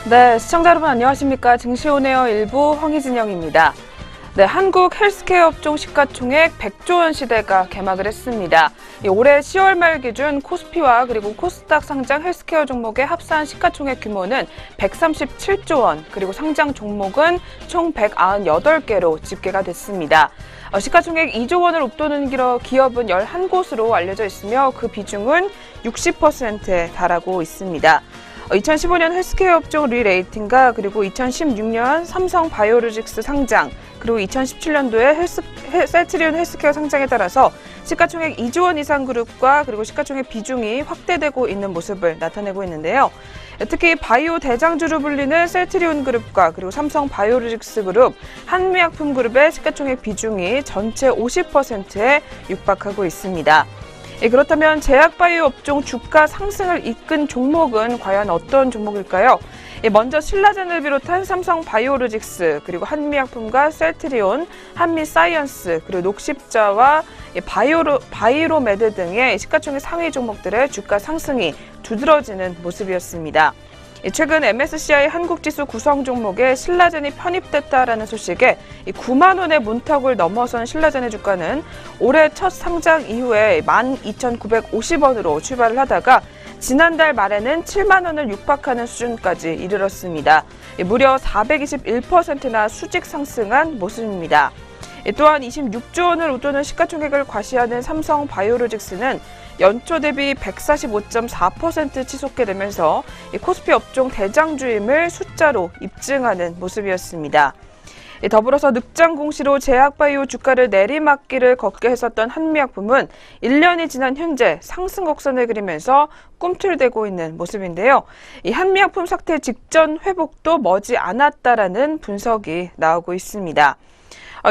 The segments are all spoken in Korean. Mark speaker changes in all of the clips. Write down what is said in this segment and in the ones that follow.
Speaker 1: 네, 시청자 여러분 안녕하십니까. 증시온에어 일부 황희진영입니다. 네, 한국 헬스케어 업종 시가총액 100조 원 시대가 개막을 했습니다. 올해 10월 말 기준 코스피와 그리고 코스닥 상장 헬스케어 종목의 합산 시가총액 규모는 137조 원, 그리고 상장 종목은 총 198개로 집계가 됐습니다. 시가총액 2조 원을 웃도는 기업은 11곳으로 알려져 있으며 그 비중은 60%에 달하고 있습니다. 2015년 헬스케어 업종 리레이팅과 그리고 2016년 삼성 바이오로직스 상장, 그리고 2017년도에 셀트리온 헬스케어 상장에 따라서 시가총액 2조 원 이상 그룹과 그리고 시가총액 비중이 확대되고 있는 모습을 나타내고 있는데요. 특히 바이오 대장주로 불리는 셀트리온 그룹과 그리고 삼성 바이오로직스 그룹, 한미약품 그룹의 시가총액 비중이 전체 50%에 육박하고 있습니다. 그렇다면 제약바이오 업종 주가 상승을 이끈 종목은 과연 어떤 종목일까요? 먼저 신라젠을 비롯한 삼성 바이오로직스, 그리고 한미약품과 셀트리온, 한미사이언스, 그리고 녹십자와 바이로메드 등의 시가총액 상위 종목들의 주가 상승이 두드러지는 모습이었습니다. 최근 MSCI 한국지수 구성 종목에 신라젠이 편입됐다라는 소식에 9만 원의 문턱을 넘어선 신라젠의 주가는 올해 첫 상장 이후에 12,950원으로 출발을 하다가 지난달 말에는 7만 원을 육박하는 수준까지 이르렀습니다. 무려 421%나 수직 상승한 모습입니다. 또한 26조 원을 웃도는 시가총액을 과시하는 삼성 바이오로직스는 연초 대비 145.4% 치솟게 되면서 코스피 업종 대장주임을 숫자로 입증하는 모습이었습니다. 더불어서 늑장 공시로 제약바이오 주가를 내리막길을 걷게 했었던 한미약품은 1년이 지난 현재 상승 곡선을 그리면서 꿈틀대고 있는 모습인데요. 이 한미약품 사태 직전 회복도 머지 않았다라는 분석이 나오고 있습니다.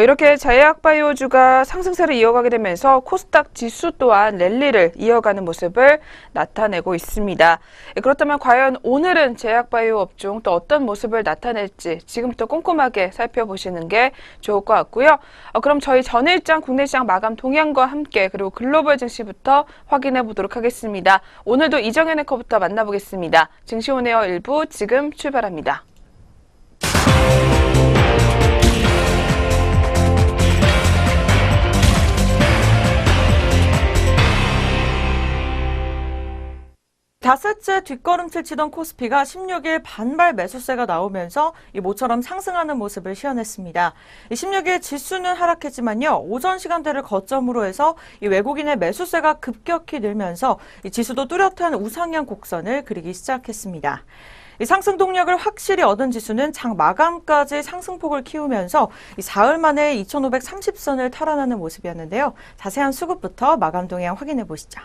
Speaker 1: 이렇게 제약바이오주가 상승세를 이어가게 되면서 코스닥 지수 또한 랠리를 이어가는 모습을 나타내고 있습니다. 그렇다면 과연 오늘은 제약바이오 업종 또 어떤 모습을 나타낼지 지금부터 꼼꼼하게 살펴보시는 게 좋을 것 같고요. 그럼 저희 전일장 국내 시장 마감 동향과 함께 그리고 글로벌 증시부터 확인해 보도록 하겠습니다. 오늘도 이정현 앵커부터 만나보겠습니다. 증시온에어 일부 지금 출발합니다.
Speaker 2: 닷새째 뒷걸음질 치던 코스피가 16일 반발 매수세가 나오면서 모처럼 상승하는 모습을 시현했습니다. 16일 지수는 하락했지만요, 오전 시간대를 거점으로 해서 외국인의 매수세가 급격히 늘면서 지수도 뚜렷한 우상향 곡선을 그리기 시작했습니다. 상승 동력을 확실히 얻은 지수는 장 마감까지 상승폭을 키우면서 사흘 만에 2,530선을 탈환하는 모습이었는데요. 자세한 수급부터 마감 동향 확인해 보시죠.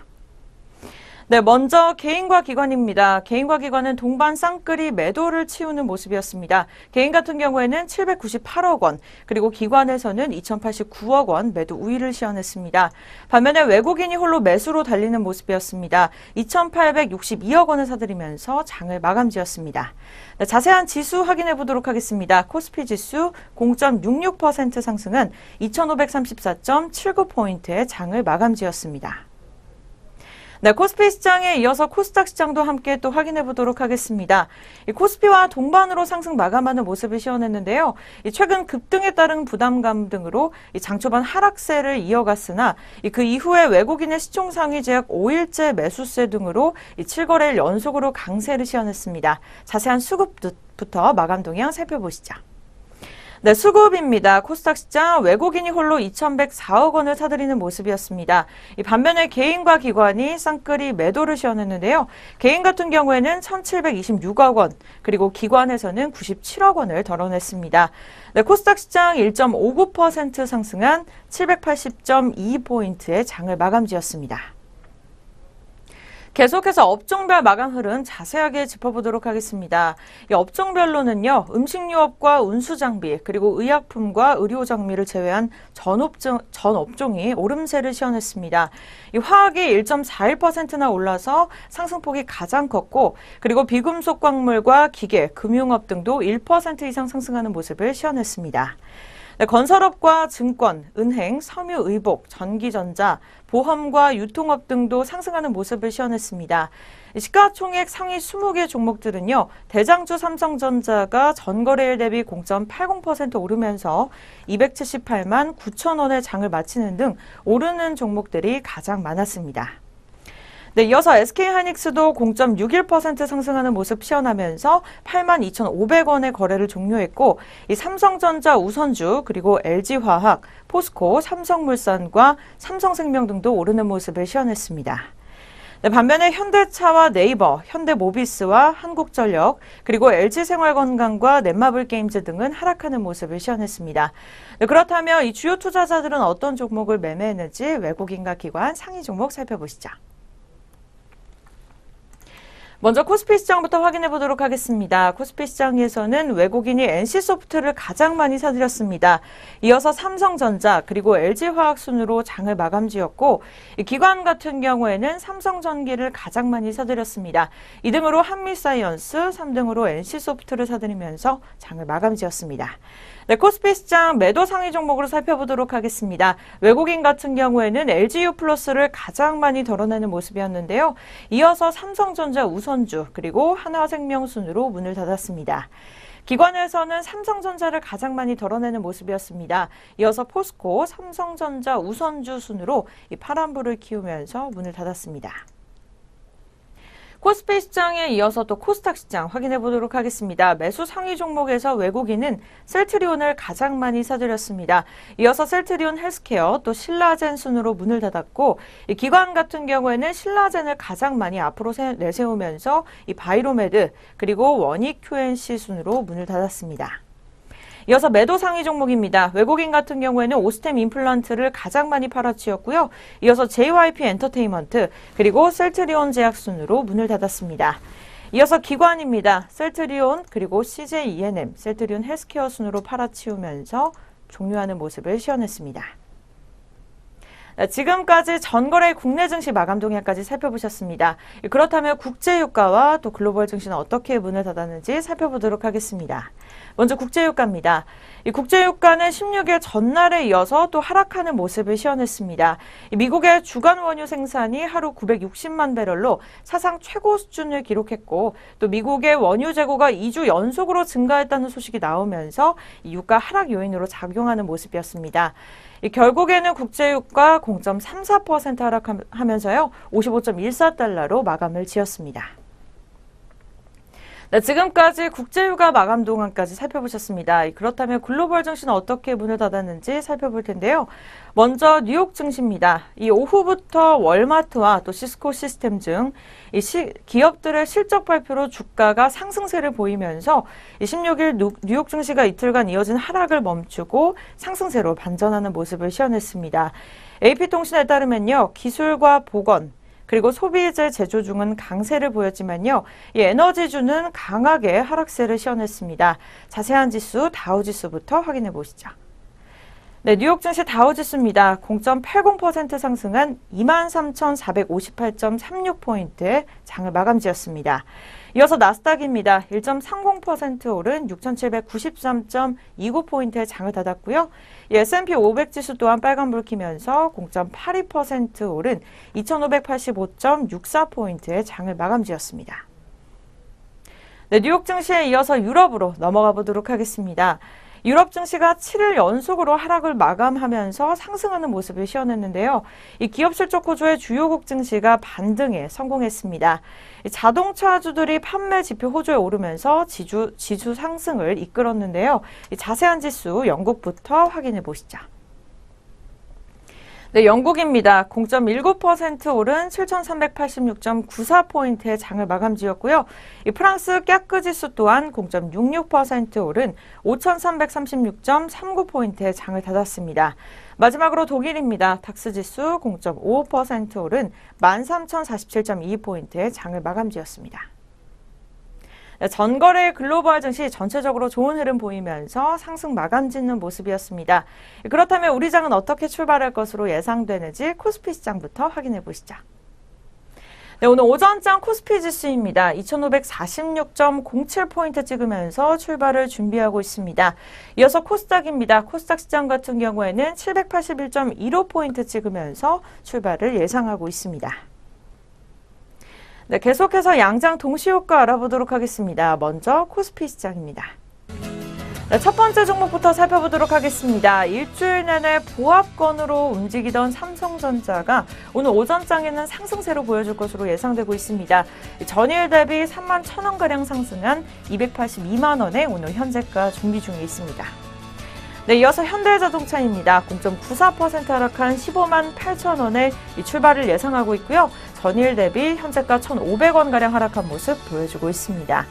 Speaker 2: 네, 먼저 개인과 기관입니다. 개인과 기관은 동반 쌍끌이 매도를 치우는 모습이었습니다. 개인 같은 경우에는 798억 원, 그리고 기관에서는 2,089억 원 매도 우위를 시현했습니다. 반면에 외국인이 홀로 매수로 달리는 모습이었습니다. 2,862억 원을 사들이면서 장을 마감지었습니다. 네, 자세한 지수 확인해 보도록 하겠습니다. 코스피 지수 0.66% 상승은 2,534.79포인트의 장을 마감지었습니다. 네, 코스피 시장에 이어서 코스닥 시장도 함께 또 확인해 보도록 하겠습니다. 코스피와 동반으로 상승 마감하는 모습을 시현했는데요. 최근 급등에 따른 부담감 등으로 장 초반 하락세를 이어갔으나 그 이후에 외국인의 시총 상위 제약 5일째 매수세 등으로 7거래일 연속으로 강세를 시현했습니다. 자세한 수급부터 마감 동향 살펴보시죠. 네, 수급입니다. 코스닥 시장 외국인이 홀로 2,104억 원을 사들이는 모습이었습니다. 반면에 개인과 기관이 쌍끌이 매도를 시현했는데요. 개인 같은 경우에는 1,726억 원, 그리고 기관에서는 97억 원을 덜어냈습니다. 네, 코스닥 시장 1.59% 상승한 780.2포인트의 장을 마감지었습니다. 계속해서 업종별 마감 흐름 자세하게 짚어보도록 하겠습니다. 이 업종별로는요, 음식유업과 운수장비, 그리고 의약품과 의료장비를 제외한 전 업종이 오름세를 시현했습니다. 이 화학이 1.41%나 올라서 상승폭이 가장 컸고, 그리고 비금속 광물과 기계, 금융업 등도 1% 이상 상승하는 모습을 시현했습니다. 네, 건설업과 증권, 은행, 섬유의복, 전기전자, 보험과 유통업 등도 상승하는 모습을 시현했습니다. 시가총액 상위 20개 종목들은요, 대장주 삼성전자가 전거래일 대비 0.80% 오르면서 278만 9천 원의 장을 마치는 등 오르는 종목들이 가장 많았습니다. 네, 이어서 SK하이닉스도 0.61% 상승하는 모습 시현하면서 8만 2,500원의 거래를 종료했고, 이 삼성전자 우선주, 그리고 LG화학, 포스코, 삼성물산과 삼성생명 등도 오르는 모습을 시현했습니다. 네, 반면에 현대차와 네이버, 현대모비스와 한국전력, 그리고 LG생활건강과 넷마블게임즈 등은 하락하는 모습을 시현했습니다. 네, 그렇다면 이 주요 투자자들은 어떤 종목을 매매했는지 외국인과 기관 상위 종목 살펴보시죠. 먼저 코스피 시장부터 확인해 보도록 하겠습니다. 코스피 시장에서는 외국인이 NC소프트를 가장 많이 사들였습니다. 이어서 삼성전자 그리고 LG화학 순으로 장을 마감지었고, 기관 같은 경우에는 삼성전기를 가장 많이 사들였습니다. 2등으로 한미사이언스, 3등으로 NC소프트를 사들이면서 장을 마감지었습니다. 네, 코스피 시장 매도 상위 종목으로 살펴보도록 하겠습니다. 외국인 같은 경우에는 LG유플러스를 가장 많이 덜어내는 모습이었는데요. 이어서 삼성전자 우선주 그리고 하나생명 순으로 문을 닫았습니다. 기관에서는 삼성전자를 가장 많이 덜어내는 모습이었습니다. 이어서 포스코, 삼성전자 우선주 순으로 이 파란불을 키우면서 문을 닫았습니다. 코스피 시장에 이어서 또 코스닥 시장 확인해 보도록 하겠습니다. 매수 상위 종목에서 외국인은 셀트리온을 가장 많이 사들였습니다. 이어서 셀트리온 헬스케어 또 신라젠 순으로 문을 닫았고, 이 기관 같은 경우에는 신라젠을 가장 많이 앞으로 내세우면서 이 바이로메드 그리고 원익 QNC 순으로 문을 닫았습니다. 이어서 매도 상위 종목입니다. 외국인 같은 경우에는 오스템 임플란트를 가장 많이 팔아치웠고요. 이어서 JYP 엔터테인먼트 그리고 셀트리온 제약 순으로 문을 닫았습니다. 이어서 기관입니다. 셀트리온 그리고 CJ ENM, 셀트리온 헬스케어 순으로 팔아치우면서 종료하는 모습을 시현했습니다. 지금까지 전거래 국내 증시 마감 동향까지 살펴보셨습니다. 그렇다면 국제유가와 또 글로벌 증시는 어떻게 문을 닫았는지 살펴보도록 하겠습니다. 먼저 국제유가입니다. 이 국제유가는 16일 전날에 이어서 또 하락하는 모습을 시현했습니다. 미국의 주간 원유 생산이 하루 960만 배럴로 사상 최고 수준을 기록했고, 또 미국의 원유 재고가 2주 연속으로 증가했다는 소식이 나오면서 이 유가 하락 요인으로 작용하는 모습이었습니다. 결국에는 국제유가 0.34% 하락하면서요, 55.14달러로 마감을 지었습니다. 네, 지금까지 국제유가 마감 동안까지 살펴보셨습니다. 그렇다면 글로벌 증시는 어떻게 문을 닫았는지 살펴볼 텐데요. 먼저 뉴욕 증시입니다. 이 오후부터 월마트와 또 시스코 시스템 이 기업들의 실적 발표로 주가가 상승세를 보이면서 16일 뉴욕 증시가 이틀간 이어진 하락을 멈추고 상승세로 반전하는 모습을 시현했습니다. AP통신에 따르면요, 기술과 보건 그리고 소비재 제조 중은 강세를 보였지만요, 이 에너지주는 강하게 하락세를 시현했습니다. 자세한 지수 다우지수부터 확인해 보시죠. 네, 뉴욕 증시 다우지수입니다. 0.80% 상승한 23,458.36포인트의 장을 마감지었습니다. 이어서 나스닥입니다. 1.30% 오른 6,793.29포인트의 장을 닫았고요. S&P 500 지수 또한 빨간불 켜면서 0.82% 오른 2,585.64포인트의 장을 마감지었습니다. 네, 뉴욕 증시에 이어서 유럽으로 넘어가 보도록 하겠습니다. 유럽 증시가 7일 연속으로 하락을 마감하면서 상승하는 모습을 시현했는데요. 이 기업 실적 호조의 주요국 증시가 반등에 성공했습니다. 자동차주들이 판매 지표 호조에 오르면서 지수 상승을 이끌었는데요. 자세한 지수 영국부터 확인해 보시죠. 네, 영국입니다. 0.19% 오른 7,386.94포인트의 장을 마감지었고요. 이 프랑스 깍그 지수 또한 0.66% 오른 5,336.39포인트의 장을 닫았습니다. 마지막으로 독일입니다. 닥스 지수 0.55% 오른 13,047.22포인트의 장을 마감지었습니다. 전거래 글로벌 증시 전체적으로 좋은 흐름 보이면서 상승 마감 짓는 모습이었습니다. 그렇다면 우리 장은 어떻게 출발할 것으로 예상되는지 코스피 시장부터 확인해 보시죠. 네, 오늘 오전장 코스피 지수입니다. 2546.07포인트 찍으면서 출발을 준비하고 있습니다. 이어서 코스닥입니다. 코스닥 시장 같은 경우에는 781.15포인트 찍으면서 출발을 예상하고 있습니다. 네, 계속해서 양장 동시효과 알아보도록 하겠습니다. 먼저 코스피 시장입니다. 네, 첫 번째 종목부터 살펴보도록 하겠습니다. 일주일 내내 보합권으로 움직이던 삼성전자가 오늘 오전장에는 상승세로 보여줄 것으로 예상되고 있습니다. 전일 대비 3만 1,000원가량 상승한 282만 원에 오늘 현재가 준비 중에 있습니다. 네, 이어서 현대자동차입니다. 0.94% 하락한 15만 8천 원에 출발을 예상하고 있고요. 전일 대비 현재가 1,500원가량 하락한 모습 보여주고 있습니다.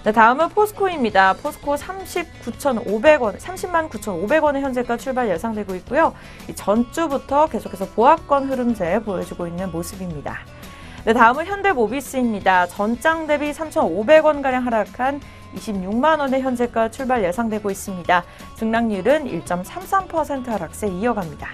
Speaker 2: 네, 다음은 포스코입니다. 포스코 30만 9,500원의 현재가 출발 예상되고 있고요. 전주부터 계속해서 보합권 흐름세 보여주고 있는 모습입니다. 네, 다음은 현대모비스입니다. 전장 대비 3,500원가량 하락한 26만 원의 현재가 출발 예상되고 있습니다. 등락률은 1.33% 하락세 이어갑니다.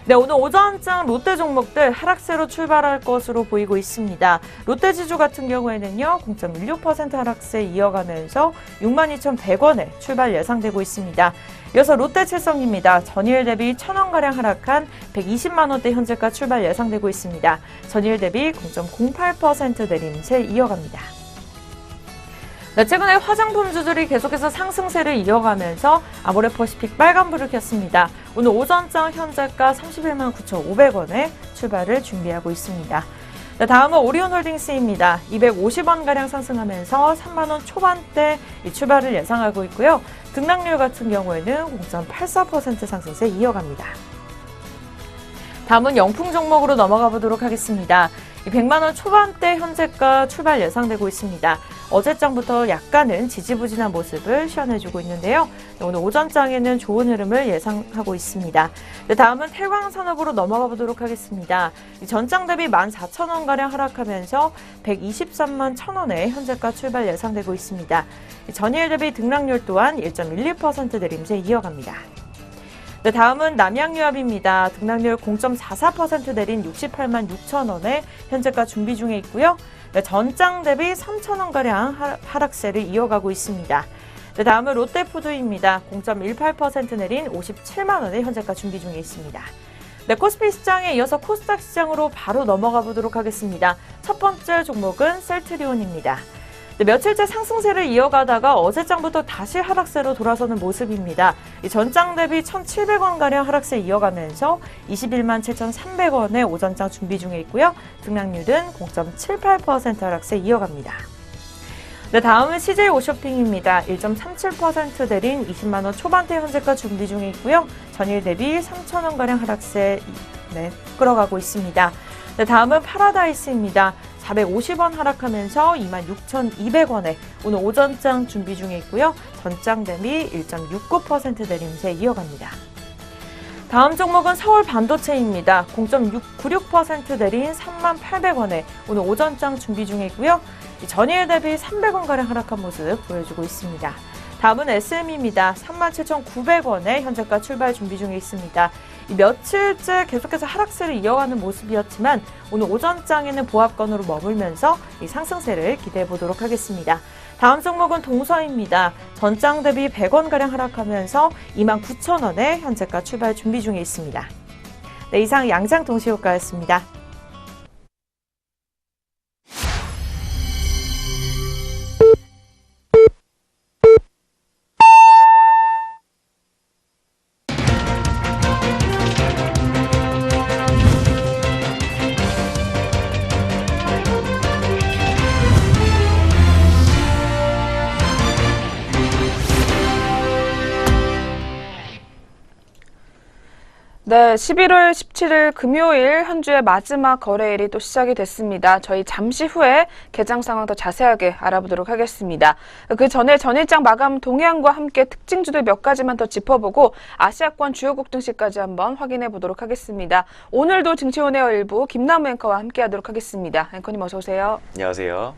Speaker 2: 네, 오늘 오전장 롯데 종목들 하락세로 출발할 것으로 보이고 있습니다. 롯데지주 같은 경우에는요, 0.16% 하락세 이어가면서 62,100원에 출발 예상되고 있습니다. 이어서 롯데칠성입니다. 전일 대비 1,000원가량 하락한 120만 원대 현재가 출발 예상되고 있습니다. 전일 대비 0.08% 내림세 이어갑니다. 네, 최근에 화장품주들이 계속해서 상승세를 이어가면서 아모레퍼시픽 빨간불을 켰습니다. 오늘 오전장 현재가 31만 9,500원에 출발을 준비하고 있습니다. 네, 다음은 오리온홀딩스입니다. 250원가량 상승하면서 3만 원 초반대 출발을 예상하고 있고요. 등락률 같은 경우에는 0.84% 상승세 이어갑니다. 다음은 영풍 종목으로 넘어가 보도록 하겠습니다. 100만 원 초반대 현재가 출발 예상되고 있습니다. 어제장부터 약간은 지지부진한 모습을 시연해주고 있는데요. 오늘 오전장에는 좋은 흐름을 예상하고 있습니다. 네, 다음은 태광산업으로 넘어가 보도록 하겠습니다. 전장 대비 14,000원가량 하락하면서 123만 1,000원에 현재가 출발 예상되고 있습니다. 전일 대비 등락률 또한 1.12% 내림세 이어갑니다. 네, 다음은 남양유업입니다. 등락률 0.44% 내린 68만 6천원에 현재가 준비 중에 있고요. 네, 전장 대비 3천원가량 하락세를 이어가고 있습니다. 네, 다음은 롯데푸드입니다. 0.18% 내린 57만 원에 현재가 준비 중에 있습니다. 네, 코스피 시장에 이어서 코스닥 시장으로 바로 넘어가 보도록 하겠습니다. 첫 번째 종목은 셀트리온입니다. 네, 며칠째 상승세를 이어가다가 어제장부터 다시 하락세로 돌아서는 모습입니다. 전장 대비 1,700원가량 하락세 이어가면서 21만 7,300원에 오전장 준비 중에 있고요. 등락률은 0.78% 하락세 이어갑니다. 네, 다음은 CJ 오쇼핑입니다. 1.37% 내린 20만 원 초반대 현재가 준비 중에 있고요. 전일 대비 3,000원가량 하락세 끌어가고 있습니다. 네, 다음은 파라다이스입니다. 450원 하락하면서 26,200원에 오늘 오전장 준비 중에 있고요. 전장 대비 1.69% 내림세 이어갑니다. 다음 종목은 서울반도체입니다. 0.96% 내린 38,800원에 오늘 오전장 준비 중에 있고요. 전일 대비 300원가량 하락한 모습 보여주고 있습니다. 다음은 SM입니다. 37,900원에 현재가 출발 준비 중에 있습니다. 며칠째 계속해서 하락세를 이어가는 모습이었지만 오늘 오전장에는 보합권으로 머물면서 이 상승세를 기대해 보도록 하겠습니다. 다음 종목은 동서입니다. 전장 대비 100원가량 하락하면서 29,000원에 현재가 출발 준비 중에 있습니다. 네, 이상 양장 동시효과였습니다.
Speaker 1: 네, 11월 17일 금요일 한 주의 마지막 거래일이 또 시작이 됐습니다. 저희 잠시 후에 개장 상황 더 자세하게 알아보도록 하겠습니다. 그 전에 전일장 마감 동향과 함께 특징주들 몇 가지만 더 짚어보고 아시아권 주요국 증시까지 한번 확인해 보도록 하겠습니다. 오늘도 증시온에어 일부 김남우 앵커와 함께하도록 하겠습니다. 앵커님 어서 오세요.
Speaker 3: 안녕하세요.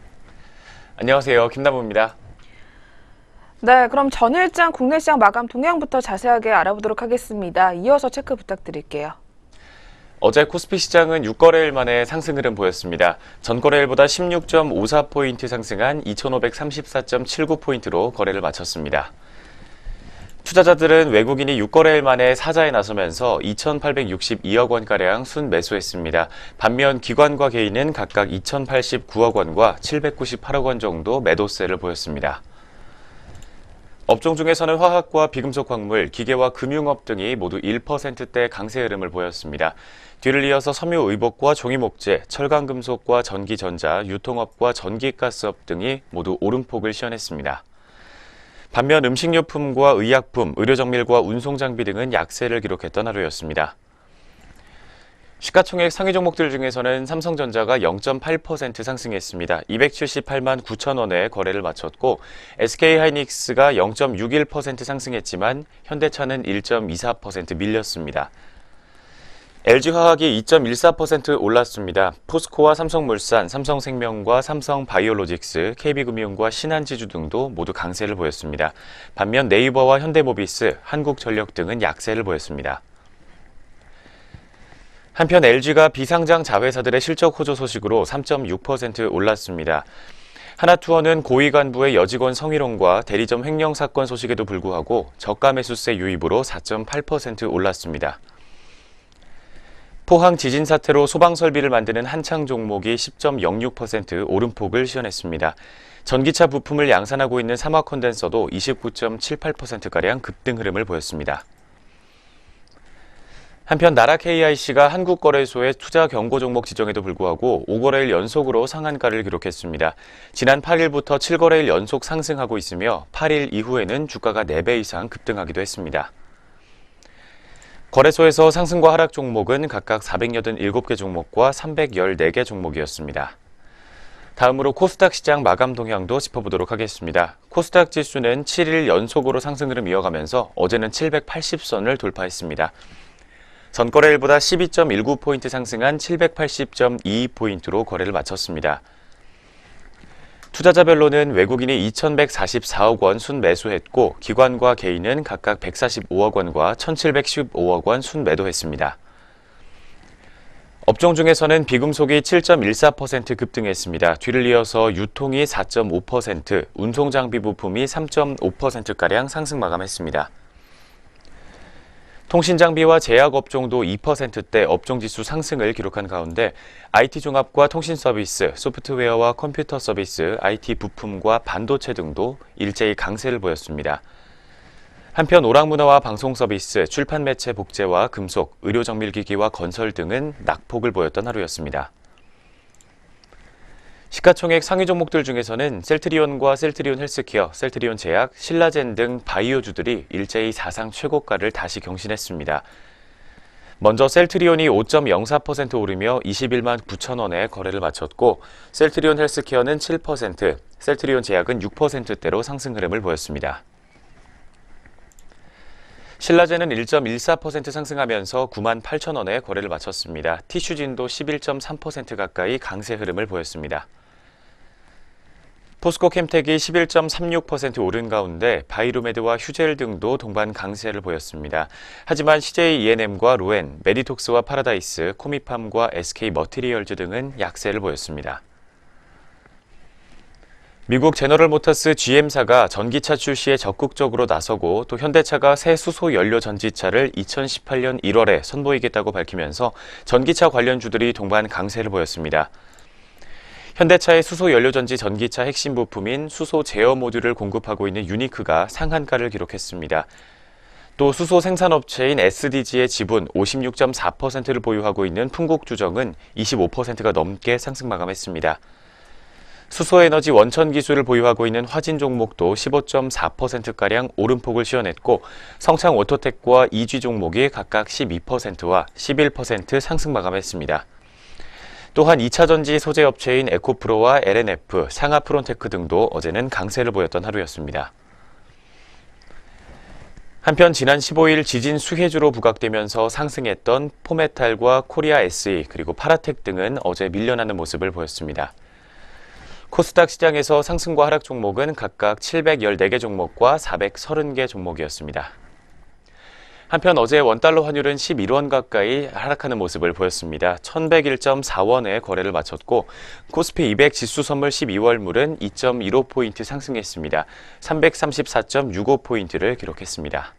Speaker 3: 안녕하세요. 김남우입니다.
Speaker 1: 네, 그럼 전일장 국내 시장 마감 동향부터 자세하게 알아보도록 하겠습니다. 이어서 체크 부탁드릴게요.
Speaker 3: 어제 코스피 시장은 6거래일 만에 상승 흐름 보였습니다. 전 거래일보다 16.54포인트 상승한 2,534.79포인트로 거래를 마쳤습니다. 투자자들은 외국인이 6거래일 만에 사자에 나서면서 2,862억 원가량 순매수했습니다. 반면 기관과 개인은 각각 2,089억 원과 798억 원 정도 매도세를 보였습니다. 업종 중에서는 화학과 비금속 광물, 기계와 금융업 등이 모두 1%대 강세 흐름을 보였습니다. 뒤를 이어서 섬유의복과 종이목재, 철강금속과 전기전자, 유통업과 전기가스업 등이 모두 오름폭을 시현했습니다. 반면 음식료품과 의약품, 의료정밀과 운송장비 등은 약세를 기록했던 하루였습니다. 시가총액 상위 종목들 중에서는 삼성전자가 0.8% 상승했습니다. 278만 9천 원에 거래를 마쳤고 SK하이닉스가 0.61% 상승했지만 현대차는 1.24% 밀렸습니다. LG화학이 2.14% 올랐습니다. 포스코와 삼성물산, 삼성생명과 삼성바이오로직스, KB금융과 신한지주 등도 모두 강세를 보였습니다. 반면 네이버와 현대모비스, 한국전력 등은 약세를 보였습니다. 한편 LG가 비상장 자회사들의 실적 호조 소식으로 3.6% 올랐습니다. 하나투어는 고위 간부의 여직원 성희롱과 대리점 횡령 사건 소식에도 불구하고 저가 매수세 유입으로 4.8% 올랐습니다. 포항 지진 사태로 소방 설비를 만드는 한창 종목이 10.06% 오름폭을 시현했습니다. 전기차 부품을 양산하고 있는 삼화 컨덴서도 29.78%가량 급등 흐름을 보였습니다. 한편 나라 KIC가 한국거래소의 투자 경고 종목 지정에도 불구하고 5거래일 연속으로 상한가를 기록했습니다. 지난 8일부터 7거래일 연속 상승하고 있으며 8일 이후에는 주가가 4배 이상 급등하기도 했습니다. 거래소에서 상승과 하락 종목은 각각 487개 종목과 314개 종목이었습니다. 다음으로 코스닥 시장 마감 동향도 짚어보도록 하겠습니다. 코스닥 지수는 7일 연속으로 상승 흐름 이어가면서 어제는 780선을 돌파했습니다. 전거래일보다 12.19포인트 상승한 780.22포인트로 거래를 마쳤습니다. 투자자별로는 외국인이 2,144억 원 순매수했고 기관과 개인은 각각 145억 원과 1,715억 원 순매도했습니다. 업종 중에서는 비금속이 7.14% 급등했습니다. 뒤를 이어서 유통이 4.5%, 운송장비 부품이 3.5%가량 상승 마감했습니다. 통신장비와 제약업종도 2%대 업종지수 상승을 기록한 가운데 IT 종합과 통신서비스, 소프트웨어와 컴퓨터 서비스, IT 부품과 반도체 등도 일제히 강세를 보였습니다. 한편 오락문화와 방송서비스, 출판매체 복제와 금속, 의료정밀기기와 건설 등은 낙폭을 보였던 하루였습니다. 시가총액 상위 종목들 중에서는 셀트리온과 셀트리온 헬스케어, 셀트리온 제약, 신라젠 등 바이오주들이 일제히 사상 최고가를 다시 경신했습니다. 먼저 셀트리온이 5.04% 오르며 21만 9천 원에 거래를 마쳤고 셀트리온 헬스케어는 7%, 셀트리온 제약은 6%대로 상승 흐름을 보였습니다. 신라젠은 1.14% 상승하면서 9만 8천 원에 거래를 마쳤습니다. 티슈진도 11.3% 가까이 강세 흐름을 보였습니다. 포스코 캠텍이 11.36% 오른 가운데 바이로메드와 휴젤 등도 동반 강세를 보였습니다. 하지만 CJ E&M과 로엔, 메디톡스와 파라다이스, 코미팜과 SK 머티리얼즈 등은 약세를 보였습니다. 미국 제너럴 모터스 GM사가 전기차 출시에 적극적으로 나서고 또 현대차가 새 수소 연료 전지차를 2018년 1월에 선보이겠다고 밝히면서 전기차 관련주들이 동반 강세를 보였습니다. 현대차의 수소 연료전지 전기차 핵심 부품인 수소 제어 모듈을 공급하고 있는 유니크가 상한가를 기록했습니다. 또 수소 생산업체인 SDG의 지분 56.4%를 보유하고 있는 풍국주정은 25%가 넘게 상승 마감했습니다. 수소에너지 원천 기술을 보유하고 있는 화진 종목도 15.4%가량 오름폭을 시현했고 성창 오토텍과 EG 종목이 각각 12%와 11% 상승 마감했습니다. 또한 2차전지 소재업체인 에코프로와 LNF, 상하프론테크 등도 어제는 강세를 보였던 하루였습니다. 한편 지난 15일 지진 수혜주로 부각되면서 상승했던 포메탈과 코리아 SE 그리고 파라텍 등은 어제 밀려나는 모습을 보였습니다. 코스닥 시장에서 상승과 하락 종목은 각각 714개 종목과 430개 종목이었습니다. 한편 어제 원달러 환율은 11원 가까이 하락하는 모습을 보였습니다. 1101.4원에 거래를 마쳤고 코스피 200 지수 선물 12월물은 2.15포인트 상승했습니다. 334.65포인트를 기록했습니다.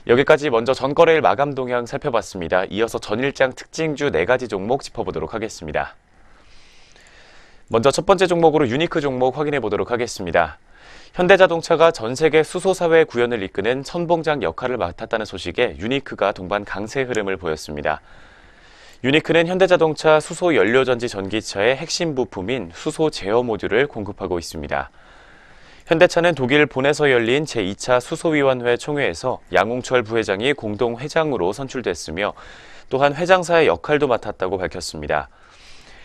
Speaker 3: 여기까지 먼저 전거래일 마감 동향 살펴봤습니다. 이어서 전일장 특징주 4가지 종목 짚어보도록 하겠습니다. 먼저 첫 번째 종목으로 유니크 종목 확인해 보도록 하겠습니다. 현대자동차가 전 세계 수소사회 구현을 이끄는 선봉장 역할을 맡았다는 소식에 유니크가 동반 강세 흐름을 보였습니다. 유니크는 현대자동차 수소 연료전지 전기차의 핵심 부품인 수소 제어 모듈을 공급하고 있습니다. 현대차는 독일 본에서 열린 제2차 수소위원회 총회에서 양홍철 부회장이 공동 회장으로 선출됐으며 또한 회장사의 역할도 맡았다고 밝혔습니다.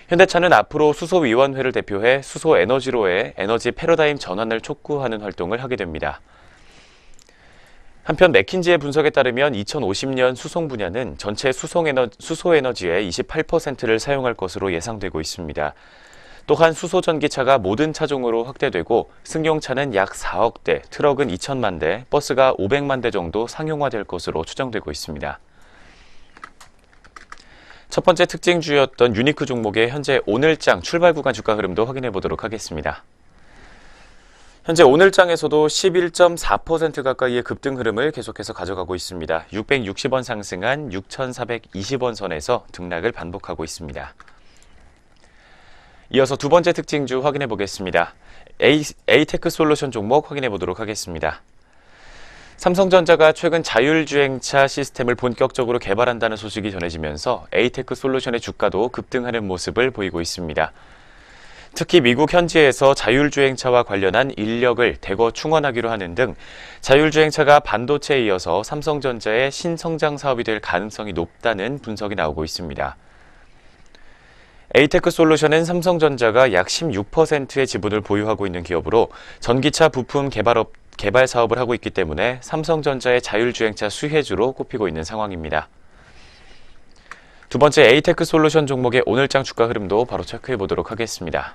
Speaker 3: 현대차는 앞으로 수소위원회를 대표해 수소에너지로의 에너지 패러다임 전환을 촉구하는 활동을 하게 됩니다. 한편 맥킨지의 분석에 따르면 2050년 수송 분야는 전체 수소에너지의 28%를 사용할 것으로 예상되고 있습니다. 또한 수소전기차가 모든 차종으로 확대되고 승용차는 약 4억 대, 트럭은 2천만 대, 버스가 500만 대 정도 상용화될 것으로 추정되고 있습니다. 첫 번째 특징주였던 유니크 종목의 현재 오늘장 출발 구간 주가 흐름도 확인해 보도록 하겠습니다. 현재 오늘장에서도 11.4% 가까이의 급등 흐름을 계속해서 가져가고 있습니다. 660원 상승한 6,420원 선에서 등락을 반복하고 있습니다. 이어서 두 번째 특징주 확인해 보겠습니다. 에이테크 솔루션 종목 확인해 보도록 하겠습니다. 삼성전자가 최근 자율주행차 시스템을 본격적으로 개발한다는 소식이 전해지면서 에이테크 솔루션의 주가도 급등하는 모습을 보이고 있습니다. 특히 미국 현지에서 자율주행차와 관련한 인력을 대거 충원하기로 하는 등 자율주행차가 반도체에 이어서 삼성전자의 신성장 사업이 될 가능성이 높다는 분석이 나오고 있습니다. 에이테크 솔루션은 삼성전자가 약 16%의 지분을 보유하고 있는 기업으로 전기차 부품 개발 사업을 하고 있기 때문에 삼성전자의 자율주행차 수혜주로 꼽히고 있는 상황입니다. 두 번째 에이테크 솔루션 종목의 오늘장 주가 흐름도 바로 체크해 보도록 하겠습니다.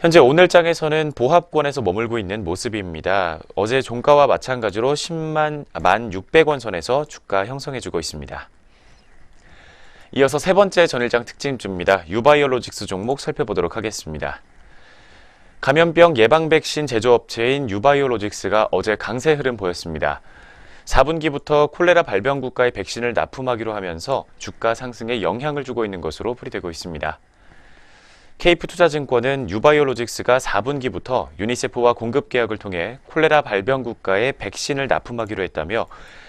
Speaker 3: 현재 오늘장에서는 보합권에서 머물고 있는 모습입니다. 어제 종가와 마찬가지로 10600원 선에서 주가 형성해주고 있습니다. 이어서 세 번째 전일장 특징주입니다. 유바이오로직스 종목 살펴보도록 하겠습니다. 감염병 예방 백신 제조업체인 유바이오로직스가 어제 강세 흐름 보였습니다. 4분기부터 콜레라 발병 국가에 백신을 납품하기로 하면서 주가 상승에 영향을 주고 있는 것으로 풀이되고 있습니다. 케이프투자증권은 유바이오로직스가 4분기부터 유니세프와 공급 계약을 통해 콜레라 발병 국가에 백신을 납품하기로 했다며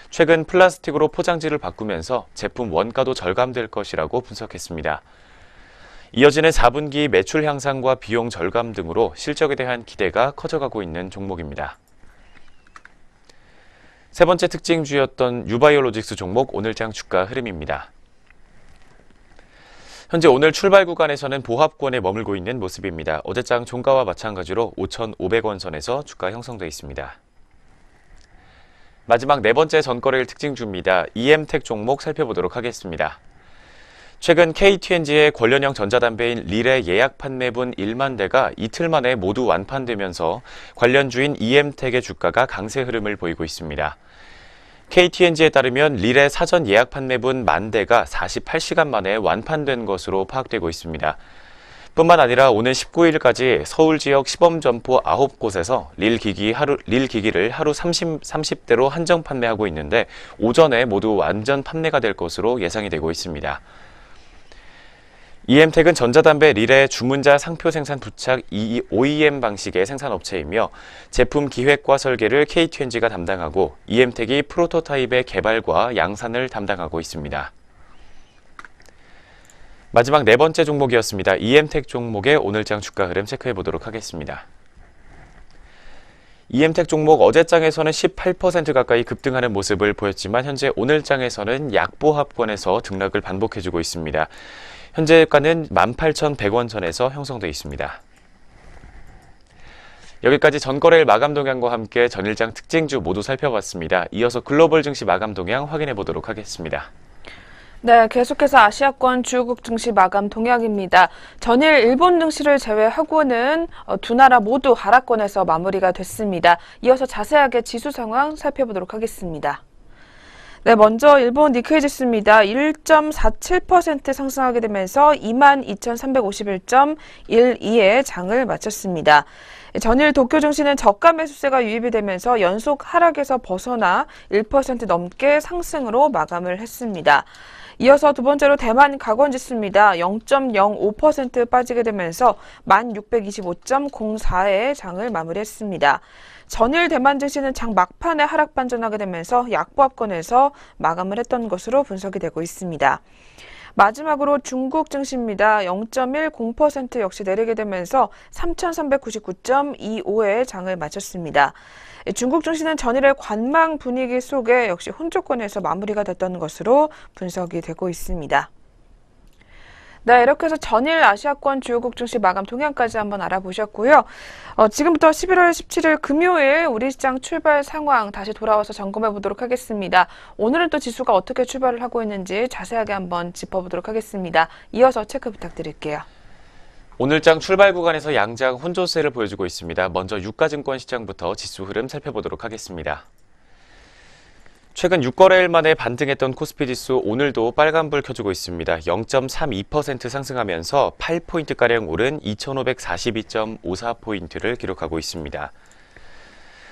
Speaker 3: 최근 플라스틱으로 포장지를 바꾸면서 제품 원가도 절감될 것이라고 분석했습니다. 이어지는 4분기 매출 향상과 비용 절감 등으로 실적에 대한 기대가 커져가고 있는 종목입니다. 세 번째 특징주였던 유바이오로직스 종목 오늘장 주가 흐름입니다. 현재 오늘 출발 구간에서는 보합권에 머물고 있는 모습입니다. 어제장 종가와 마찬가지로 5,500원 선에서 주가 형성되어 있습니다. 마지막 네 번째 전거래일 특징주입니다. EM텍 종목 살펴보도록 하겠습니다. 최근 KT&G의 관련형 전자담배인 릴의 예약 판매분 1만 대가 이틀 만에 모두 완판되면서 관련주인 EM텍의 주가가 강세 흐름을 보이고 있습니다. KT&G에 따르면 릴의 사전 예약 판매분 1만 대가 48시간 만에 완판된 것으로 파악되고 있습니다. 뿐만 아니라 오는 19일까지 서울 지역 시범점포 9곳에서 릴 기기를 하루 30대로 한정 판매하고 있는데 오전에 모두 완전 판매가 될 것으로 예상이 되고 있습니다. EM텍은 전자담배 릴의 주문자 상표 생산 부착 OEM 방식의 생산업체이며 제품 기획과 설계를 KT&G가 담당하고 EM텍이 프로토타입의 개발과 양산을 담당하고 있습니다. 마지막 네 번째 종목이었습니다. EM텍 종목의 오늘장 주가 흐름 체크해 보도록 하겠습니다. EM텍 종목 어제장에서는 18% 가까이 급등하는 모습을 보였지만 현재 오늘장에서는 약보합권에서 등락을 반복해주고 있습니다. 현재가는 18,100원 선에서 형성되어 있습니다. 여기까지 전거래일 마감 동향과 함께 전일장 특징주 모두 살펴봤습니다. 이어서 글로벌 증시 마감 동향 확인해 보도록 하겠습니다.
Speaker 1: 네, 계속해서 아시아권 주요국 증시 마감 동향입니다. 전일 일본 증시를 제외하고는 두 나라 모두 하락권에서 마무리가 됐습니다. 이어서 자세하게 지수 상황 살펴보도록 하겠습니다. 네, 먼저 일본 니케이 지수입니다. 1.47% 상승하게 되면서 22,351.12의 장을 마쳤습니다. 전일 도쿄 증시는 저가 매수세가 유입이 되면서 연속 하락에서 벗어나 1% 넘게 상승으로 마감을 했습니다. 이어서 두 번째로 대만 가권 지수입니다. 0.05% 빠지게 되면서 1625.04의 장을 마무리했습니다. 전일 대만 증시는 장 막판에 하락 반전하게 되면서 약보합권에서 마감을 했던 것으로 분석이 되고 있습니다. 마지막으로 중국 증시입니다. 0.10% 역시 내리게 되면서 3,399.25의 장을 마쳤습니다. 중국 증시는 전일의 관망 분위기 속에 역시 혼조권에서 마무리가 됐던 것으로 분석이 되고 있습니다. 네, 이렇게 해서 전일 아시아권 주요국 증시 마감 동향까지 한번 알아보셨고요. 지금부터 11월 17일 금요일 우리 시장 출발 상황 다시 돌아와서 점검해 보도록 하겠습니다. 오늘은 또 지수가 어떻게 출발을 하고 있는지 자세하게 한번 짚어보도록 하겠습니다. 이어서 체크 부탁드릴게요.
Speaker 3: 오늘장 출발 구간에서 양장 혼조세를 보여주고 있습니다. 먼저 유가증권 시장부터 지수 흐름 살펴보도록 하겠습니다. 최근 6거래일 만에 반등했던 코스피 지수 오늘도 빨간불 켜주고 있습니다. 0.32% 상승하면서 8포인트가량 오른 2,542.54포인트를 기록하고 있습니다.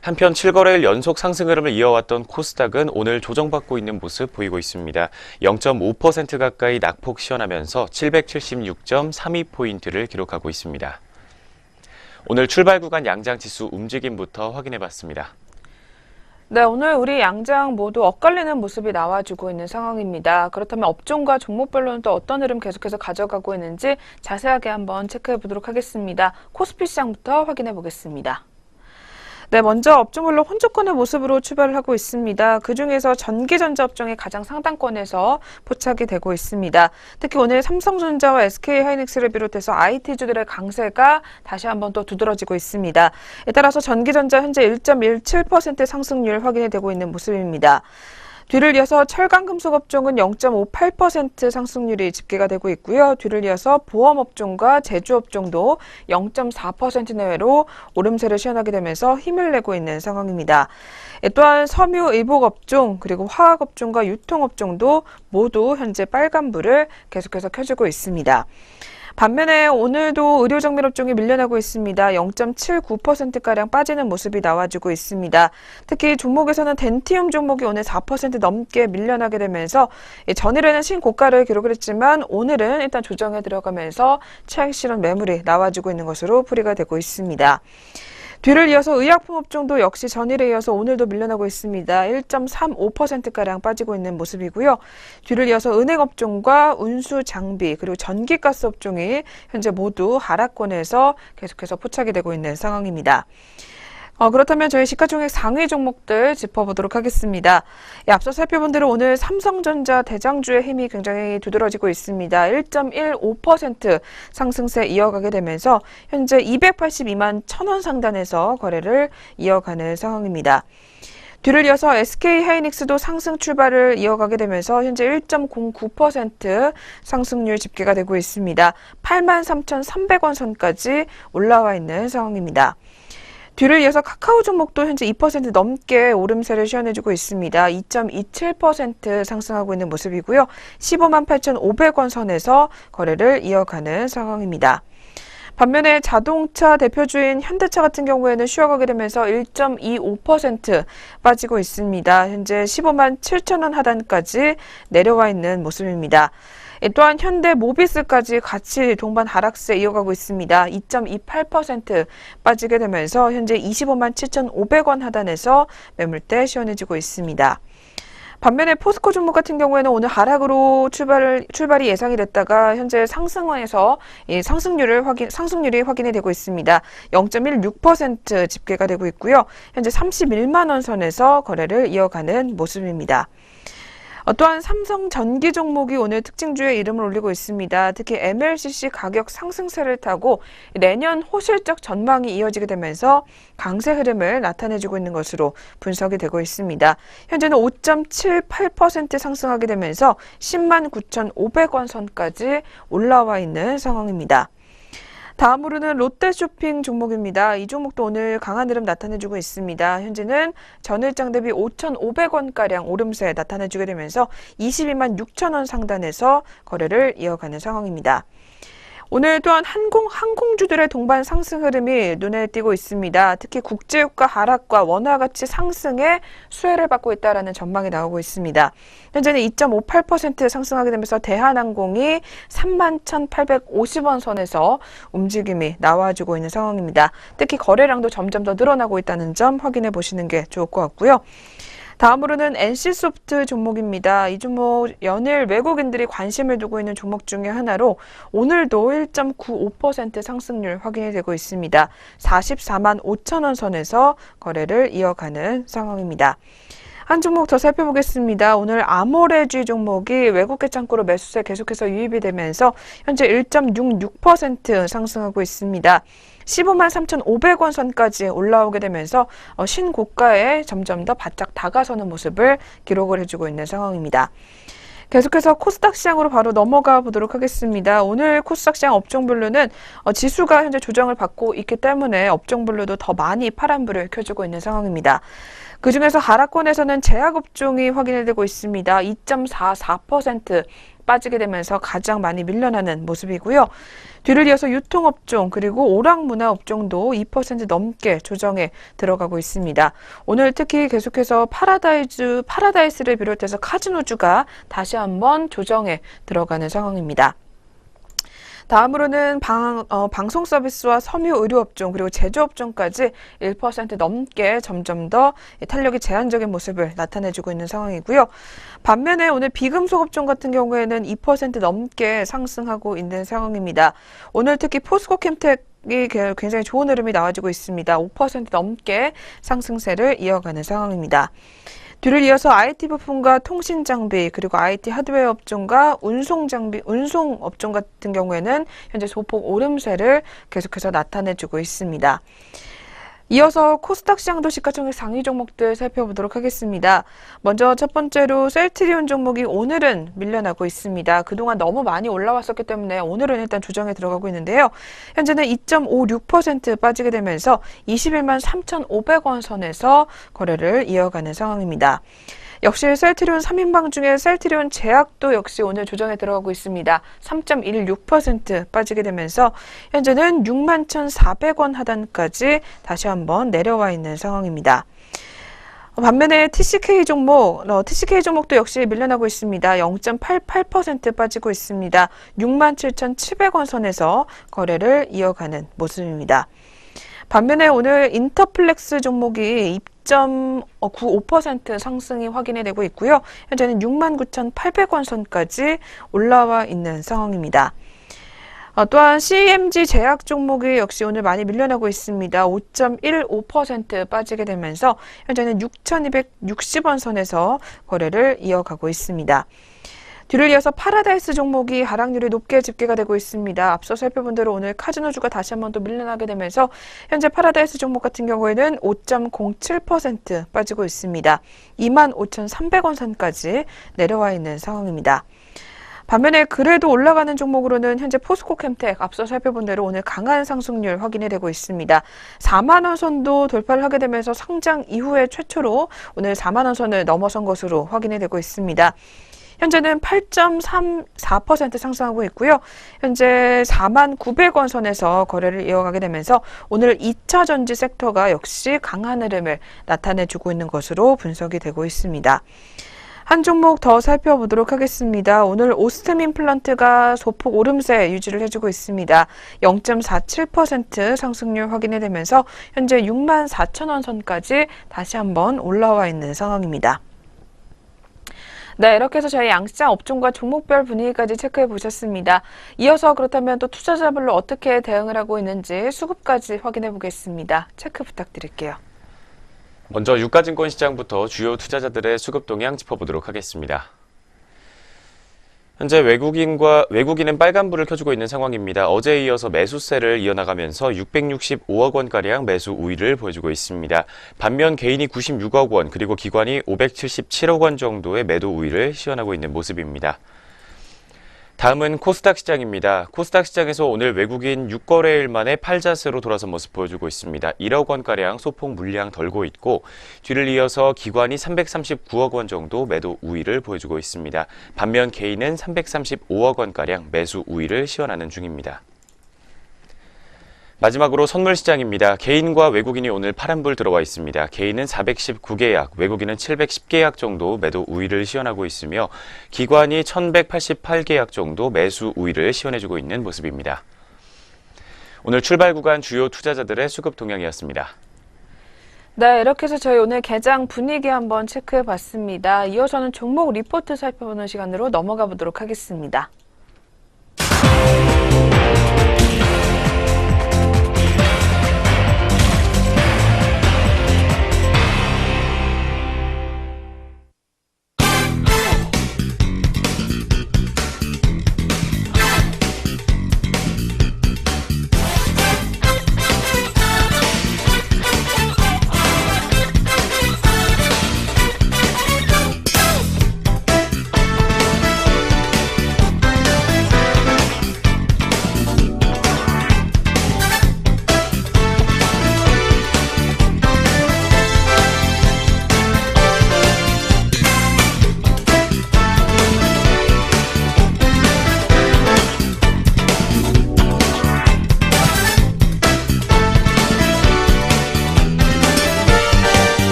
Speaker 3: 한편 7거래일 연속 상승 흐름을 이어왔던 코스닥은 오늘 조정받고 있는 모습 보이고 있습니다. 0.5% 가까이 낙폭 시현하면서 776.32포인트를 기록하고 있습니다. 오늘 출발 구간 양장 지수 움직임부터 확인해봤습니다.
Speaker 1: 네, 오늘 우리 양장 모두 엇갈리는 모습이 나와주고 있는 상황입니다. 그렇다면 업종과 종목별로는 또 어떤 흐름 계속해서 가져가고 있는지 자세하게 한번 체크해 보도록 하겠습니다. 코스피 시장부터 확인해 보겠습니다. 네, 먼저 업종별로 혼조권의 모습으로 출발을 하고 있습니다. 그중에서 전기전자 업종이 가장 상단권에서 포착이 되고 있습니다. 특히 오늘 삼성전자와 SK하이닉스를 비롯해서 IT주들의 강세가 다시 한번 또 두드러지고 있습니다. 따라서 전기전자 현재 1.17% 상승률 확인이 되고 있는 모습입니다. 뒤를 이어서 철강금속 업종은 0.58% 상승률이 집계가 되고 있고요. 뒤를 이어서 보험업종과 제주업종도 0.4% 내외로 오름세를 시현하게 되면서 힘을 내고 있는 상황입니다. 또한 섬유 의복업종 그리고 화학업종과 유통업종도 모두 현재 빨간불을 계속해서 켜주고 있습니다. 반면에 오늘도 의료정밀업종이 밀려나고 있습니다. 0.79%가량 빠지는 모습이 나와주고 있습니다. 특히 종목에서는 덴티움 종목이 오늘 4% 넘게 밀려나게 되면서 전일에는 신고가를 기록을 했지만 오늘은 일단 조정에 들어가면서 차익 실현 매물이 나와주고 있는 것으로 풀이가 되고 있습니다. 뒤를 이어서 의약품 업종도 역시 전일에 이어서 오늘도 밀려나고 있습니다. 1.35%가량 빠지고 있는 모습이고요. 뒤를 이어서 은행 업종과 운수 장비 그리고 전기가스 업종이 현재 모두 하락권에서 계속해서 포착이 되고 있는 상황입니다. 그렇다면 저희 시가총액 상위 종목들 짚어보도록 하겠습니다. 앞서 살펴본 대로 오늘 삼성전자 대장주의 힘이 굉장히 두드러지고 있습니다. 1.15% 상승세 이어가게 되면서 현재 282만 1,000원 상단에서 거래를 이어가는 상황입니다. 뒤를 이어서 SK하이닉스도 상승 출발을 이어가게 되면서 현재 1.09% 상승률 집계가 되고 있습니다. 83,300원 선까지 올라와 있는 상황입니다. 뒤를 이어서 카카오 종목도 현재 2% 넘게 오름세를 시현해주고 있습니다. 2.27% 상승하고 있는 모습이고요. 15만 8,500원 선에서 거래를 이어가는 상황입니다. 반면에 자동차 대표주인 현대차 같은 경우에는 쉬어가게 되면서 1.25% 빠지고 있습니다. 현재 15만 7천원 하단까지 내려와 있는 모습입니다. 또한 현대 모비스까지 같이 동반 하락세 이어가고 있습니다. 2.28% 빠지게 되면서 현재 25만 7,500원 하단에서 매물대 시원해지고 있습니다. 반면에 포스코 종목 같은 경우에는 오늘 하락으로 출발이 예상이 됐다가 현재 상승에서 상승률이 확인이 되고 있습니다. 0.16% 집계가 되고 있고요. 현재 31만 원 선에서 거래를 이어가는 모습입니다. 또한 삼성 전기 종목이 오늘 특징주에 이름을 올리고 있습니다. 특히 MLCC 가격 상승세를 타고 내년 호실적 전망이 이어지게 되면서 강세 흐름을 나타내주고 있는 것으로 분석이 되고 있습니다. 현재는 5.78% 상승하게 되면서 10만 9,500원 선까지 올라와 있는 상황입니다. 다음으로는 롯데쇼핑 종목입니다. 이 종목도 오늘 강한 흐름 나타내주고 있습니다. 현재는 전일장 대비 5,500원가량 오름세 나타내주게 되면서 22만 6천원 상단에서 거래를 이어가는 상황입니다. 오늘 또한 항공주들의 동반 상승 흐름이 눈에 띄고 있습니다. 특히 국제유가 하락과 원화 가치 상승에 수혜를 받고 있다는 전망이 나오고 있습니다. 현재는 2.58% 상승하게 되면서 대한항공이 31,850원 선에서 움직임이 나와주고 있는 상황입니다. 특히 거래량도 점점 더 늘어나고 있다는 점 확인해 보시는 게 좋을 것 같고요. 다음으로는 NC소프트 종목입니다. 이 종목 연일 외국인들이 관심을 두고 있는 종목 중에 하나로 오늘도 1.95% 상승률 확인이 되고 있습니다. 44만 5천원 선에서 거래를 이어가는 상황입니다. 한 종목 더 살펴보겠습니다. 오늘 아모레G 종목이 외국계 창고로 매수세 계속해서 유입이 되면서 현재 1.66% 상승하고 있습니다. 15만 3,500원 선까지 올라오게 되면서 신고가에 점점 더 바짝 다가서는 모습을 기록을 해주고 있는 상황입니다. 계속해서 코스닥 시장으로 바로 넘어가 보도록 하겠습니다. 오늘 코스닥 시장 업종별로는 지수가 현재 조정을 받고 있기 때문에 업종별로도 더 많이 파란불을 켜주고 있는 상황입니다. 그중에서 하락권에서는 제약업종이 확인이 되고 있습니다. 2.44% 빠지게 되면서 가장 많이 밀려나는 모습이고요. 뒤를 이어서 유통업종 그리고 오락문화업종도 2% 넘게 조정에 들어가고 있습니다. 오늘 특히 계속해서 파라다이스를 비롯해서 카지노주가 다시 한번 조정에 들어가는 상황입니다. 다음으로는 방송 서비스와 섬유 의료업종 그리고 제조업종까지 1% 넘게 점점 더 탄력이 제한적인 모습을 나타내주고 있는 상황이고요. 반면에 오늘 비금속업종 같은 경우에는 2% 넘게 상승하고 있는 상황입니다. 오늘 특히 포스코캠텍 이 굉장히 좋은 흐름이 나와주고 있습니다. 5% 넘게 상승세를 이어가는 상황입니다. 뒤를 이어서 IT 부품과 통신 장비 그리고 IT 하드웨어 업종과 운송 업종 같은 경우에는 현재 소폭 오름세를 계속해서 나타내주고 있습니다. 이어서 코스닥 시장도 시가총액 상위 종목들 살펴보도록 하겠습니다. 먼저 첫 번째로 셀트리온 종목이 오늘은 밀려나고 있습니다. 그동안 너무 많이 올라왔었기 때문에 오늘은 일단 조정에 들어가고 있는데요. 현재는 2.56% 빠지게 되면서 21만 3,500원 선에서 거래를 이어가는 상황입니다. 역시 셀트리온 3인방 중에 셀트리온 제약도 역시 오늘 조정에 들어가고 있습니다. 3.16% 빠지게 되면서 현재는 61,400원 하단까지 다시 한번 내려와 있는 상황입니다. 반면에 TCK 종목도 역시 밀려나고 있습니다. 0.88% 빠지고 있습니다. 67,700원 선에서 거래를 이어가는 모습입니다. 반면에 오늘 인터플렉스 종목이 2.95% 상승이 확인이 되고 있고요. 현재는 69,800원 선까지 올라와 있는 상황입니다. 또한 CMG 제약 종목이 역시 오늘 많이 밀려나고 있습니다. 5.15% 빠지게 되면서 현재는 6,260원 선에서 거래를 이어가고 있습니다. 뒤를 이어서 파라다이스 종목이 하락률이 높게 집계가 되고 있습니다. 앞서 살펴본 대로 오늘 카지노주가 다시 한번 또 밀려나게 되면서 현재 파라다이스 종목 같은 경우에는 5.07% 빠지고 있습니다. 25,300원 선까지 내려와 있는 상황입니다. 반면에 그래도 올라가는 종목으로는 현재 포스코캠텍 앞서 살펴본 대로 오늘 강한 상승률 확인이 되고 있습니다. 4만원 선도 돌파를 하게 되면서 상장 이후에 최초로 오늘 4만원 선을 넘어선 것으로 확인이 되고 있습니다. 현재는 8.34% 상승하고 있고요. 현재 4만 900원 선에서 거래를 이어가게 되면서 오늘 2차 전지 섹터가 역시 강한 흐름을 나타내주고 있는 것으로 분석이 되고 있습니다. 한 종목 더 살펴보도록 하겠습니다. 오늘 오스템 임플란트가 소폭 오름세 유지를 해주고 있습니다. 0.47% 상승률 확인이 되면서 현재 64,000원 선까지 다시 한번 올라와 있는 상황입니다. 네, 이렇게 해서 저희 양시장 업종과 종목별 분위기까지 체크해 보셨습니다. 이어서 그렇다면 또 투자자별로 어떻게 대응을 하고 있는지 수급까지 확인해 보겠습니다. 체크 부탁드릴게요.
Speaker 3: 먼저 유가증권 시장부터 주요 투자자들의 수급 동향 짚어보도록 하겠습니다. 현재 외국인은 빨간불을 켜주고 있는 상황입니다. 어제에 이어서 매수세를 이어나가면서 665억 원가량 매수 우위를 보여주고 있습니다. 반면 개인이 96억 원, 그리고 기관이 577억 원 정도의 매도 우위를 시현하고 있는 모습입니다. 다음은 코스닥 시장입니다. 코스닥 시장에서 오늘 외국인 6거래일 만에 팔자세로 돌아선 모습 보여주고 있습니다. 1억 원가량 소폭 물량 덜고 있고, 뒤를 이어서 기관이 339억 원 정도 매도 우위를 보여주고 있습니다. 반면 개인은 335억 원가량 매수 우위를 시현하는 중입니다. 마지막으로 선물 시장입니다. 개인과 외국인이 오늘 파란불 들어와 있습니다. 개인은 419계약, 외국인은 710계약 정도 매도 우위를 시현하고 있으며 기관이 1188계약 정도 매수 우위를 시현해주고 있는 모습입니다. 오늘 출발 구간 주요 투자자들의 수급 동향이었습니다.
Speaker 1: 네, 이렇게 해서 저희 오늘 개장 분위기 한번 체크해 봤습니다. 이어서는 종목 리포트 살펴보는 시간으로 넘어가 보도록 하겠습니다.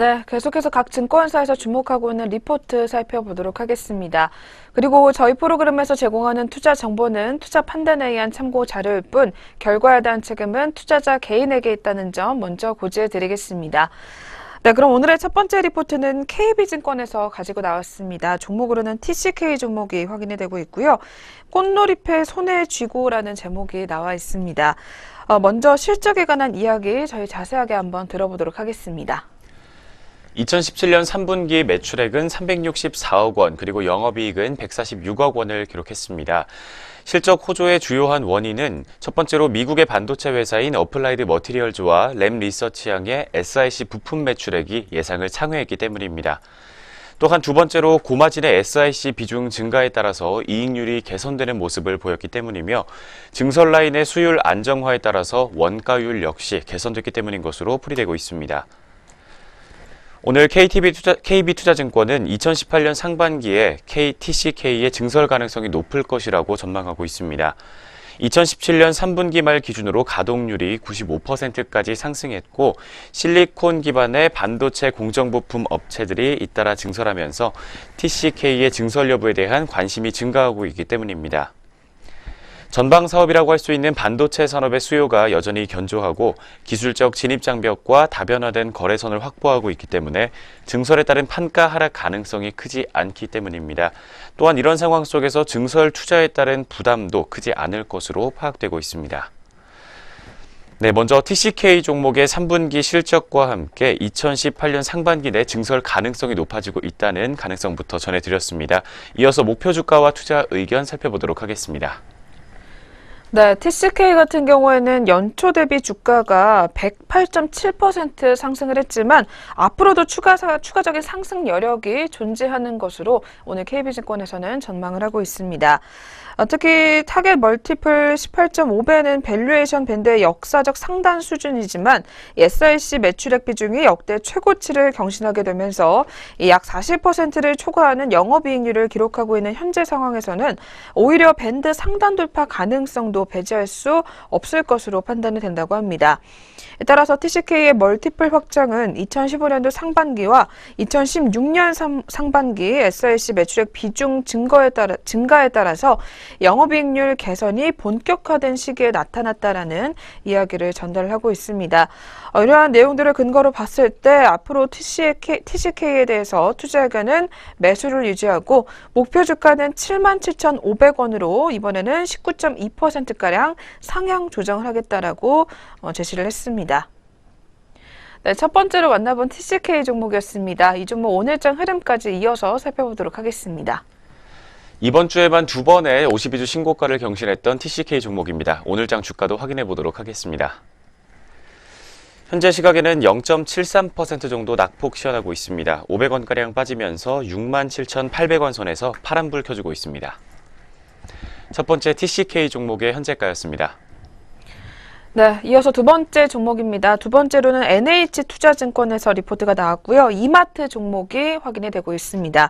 Speaker 1: 네, 계속해서 각 증권사에서 주목하고 있는 리포트 살펴보도록 하겠습니다. 그리고 저희 프로그램에서 제공하는 투자 정보는 투자 판단에 의한 참고 자료일 뿐 결과에 대한 책임은 투자자 개인에게 있다는 점 먼저 고지해 드리겠습니다. 네, 그럼 오늘의 첫 번째 리포트는 KB증권에서 가지고 나왔습니다. 종목으로는 TCK 종목이 확인이 되고 있고요. 꽃놀이패 손에 쥐고라는 제목이 나와 있습니다. 먼저 실적에 관한 이야기 저희 자세하게 한번 들어보도록 하겠습니다.
Speaker 3: 2017년 3분기 매출액은 364억 원, 그리고 영업이익은 146억 원을 기록했습니다. 실적 호조의 주요한 원인은 첫 번째로 미국의 반도체 회사인 어플라이드 머티리얼즈와 램 리서치양의 SiC 부품 매출액이 예상을 상회했기 때문입니다. 또한 두 번째로 고마진의 SiC 비중 증가에 따라서 이익률이 개선되는 모습을 보였기 때문이며 증설 라인의 수율 안정화에 따라서 원가율 역시 개선됐기 때문인 것으로 풀이되고 있습니다. 오늘 KB투자증권은 2018년 상반기에 TCK의 증설 가능성이 높을 것이라고 전망하고 있습니다. 2017년 3분기 말 기준으로 가동률이 95%까지 상승했고 실리콘 기반의 반도체 공정부품 업체들이 잇따라 증설하면서 TCK의 증설 여부에 대한 관심이 증가하고 있기 때문입니다. 전방 사업이라고 할 수 있는 반도체 산업의 수요가 여전히 견조하고 기술적 진입 장벽과 다변화된 거래선을 확보하고 있기 때문에 증설에 따른 판가 하락 가능성이 크지 않기 때문입니다. 또한 이런 상황 속에서 증설 투자에 따른 부담도 크지 않을 것으로 파악되고 있습니다. 네, 먼저 TCK 종목의 3분기 실적과 함께 2018년 상반기 내 증설 가능성이 높아지고 있다는 가능성부터 전해드렸습니다. 이어서 목표 주가와 투자 의견 살펴보도록 하겠습니다.
Speaker 1: 네, TCK 같은 경우에는 연초 대비 주가가 108.7% 상승을 했지만 앞으로도 추가적인 상승 여력이 존재하는 것으로 오늘 KB증권에서는 전망을 하고 있습니다. 특히 타겟 멀티플 18.5배는 밸류에이션 밴드의 역사적 상단 수준이지만 SiC 매출액 비중이 역대 최고치를 경신하게 되면서 약 40%를 초과하는 영업이익률을 기록하고 있는 현재 상황에서는 오히려 밴드 상단 돌파 가능성도 배제할 수 없을 것으로 판단이 된다고 합니다. 따라서 TCK의 멀티플 확장은 2015년도 상반기와 2016년 상반기 SiC 매출액 비중 증가에 따라서 영업이익률 개선이 본격화된 시기에 나타났다라는 이야기를 전달하고 있습니다. 이러한 내용들을 근거로 봤을 때 앞으로 TCK에 대해서 투자 의견은 매수를 유지하고 목표 주가는 77,500원으로 이번에는 19.2%가량 상향 조정을 하겠다라고 제시를 했습니다. 네, 첫 번째로 만나본 TCK 종목이었습니다. 이 종목 오늘장 흐름까지 이어서 살펴보도록 하겠습니다.
Speaker 3: 이번 주에만 두 번의 52주 신고가를 경신했던 TCK 종목입니다. 오늘장 주가도 확인해 보도록 하겠습니다. 현재 시각에는 0.73% 정도 낙폭 시현하고 있습니다. 500원가량 빠지면서 67,800원 선에서 파란불 켜주고 있습니다. 첫 번째 TCK 종목의 현재가였습니다.
Speaker 1: 네, 이어서 두 번째 종목입니다. 두 번째로는 NH투자증권에서 리포트가 나왔고요. 이마트 종목이 확인이 되고 있습니다.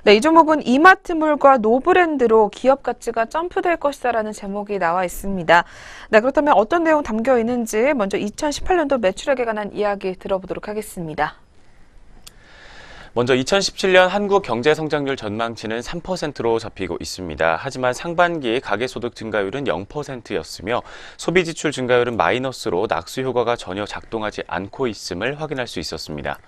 Speaker 1: 네, 이 종목은 이마트몰과 노브랜드로 기업 가치가 점프될 것이다라는 제목이 나와 있습니다. 네, 그렇다면 어떤 내용 담겨 있는지 먼저 2018년도 매출액에 관한 이야기 들어보도록 하겠습니다.
Speaker 3: 먼저 2017년 한국 경제 성장률 전망치는 3%로 잡히고 있습니다. 하지만 상반기 가계소득 증가율은 0%였으며 소비지출 증가율은 마이너스로 낙수 효과가 전혀 작동하지 않고 있음을 확인할 수 있었습니다.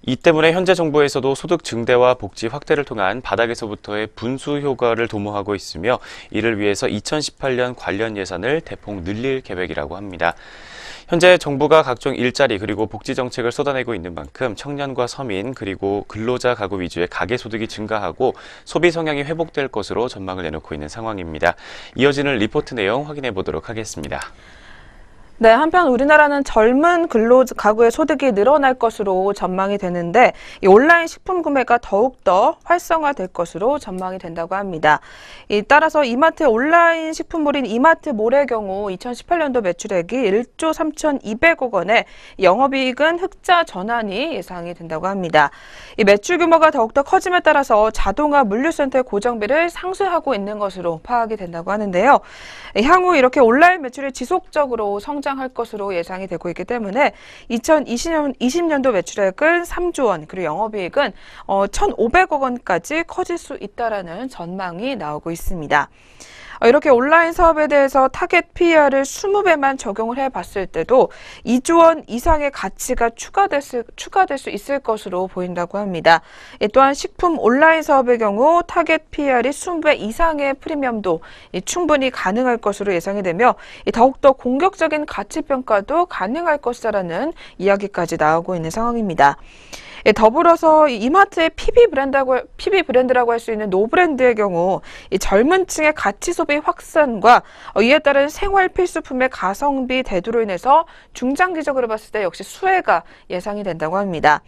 Speaker 3: 이 때문에 현재 정부에서도 소득 증대와 복지 확대를 통한 바닥에서부터의 분수 효과를 도모하고 있으며 이를 위해서 2018년 관련 예산을 대폭 늘릴 계획이라고 합니다. 현재 정부가 각종 일자리 그리고 복지 정책을 쏟아내고 있는 만큼 청년과 서민 그리고 근로자 가구 위주의 가계소득이 증가하고 소비 성향이 회복될 것으로 전망을 내놓고 있는 상황입니다. 이어지는 리포트 내용 확인해 보도록 하겠습니다.
Speaker 1: 네, 한편 우리나라는 젊은 가구의 소득이 늘어날 것으로 전망이 되는데 이 온라인 식품 구매가 더욱더 활성화될 것으로 전망이 된다고 합니다. 따라서 이마트 온라인 식품몰인 이마트몰의 경우 2018년도 매출액이 1조 3,200억 원에 영업이익은 흑자 전환이 예상이 된다고 합니다. 이 매출 규모가 더욱더 커짐에 따라서 자동화 물류센터의 고정비를 상쇄하고 있는 것으로 파악이 된다고 하는데요. 향후 이렇게 온라인 매출이 지속적으로 성장 성장할 것으로 예상이 되고 있기 때문에 2020년도 매출액은 3조 원, 그리고 영업이익은 1,500억 원까지 커질 수 있다라는 전망이 나오고 있습니다. 이렇게 온라인 사업에 대해서 타겟 PER을 20배만 적용을 해봤을 때도 2조 원 이상의 가치가 추가될 수 있을 것으로 보인다고 합니다. 또한 식품 온라인 사업의 경우 타겟 PER이 20배 이상의 프리미엄도 충분히 가능할 것으로 예상이 되며 더욱더 공격적인 가치 평가도 가능할 것이라는 이야기까지 나오고 있는 상황입니다. 더불어서 이마트의 PB 브랜드라고 할 수 있는 노브랜드의 경우 젊은 층의 가치 소비 확산과 이에 따른 생활 필수품의 가성비 대두로 인해서 중장기적으로 봤을 때 역시 수혜가 예상이 된다고 합니다.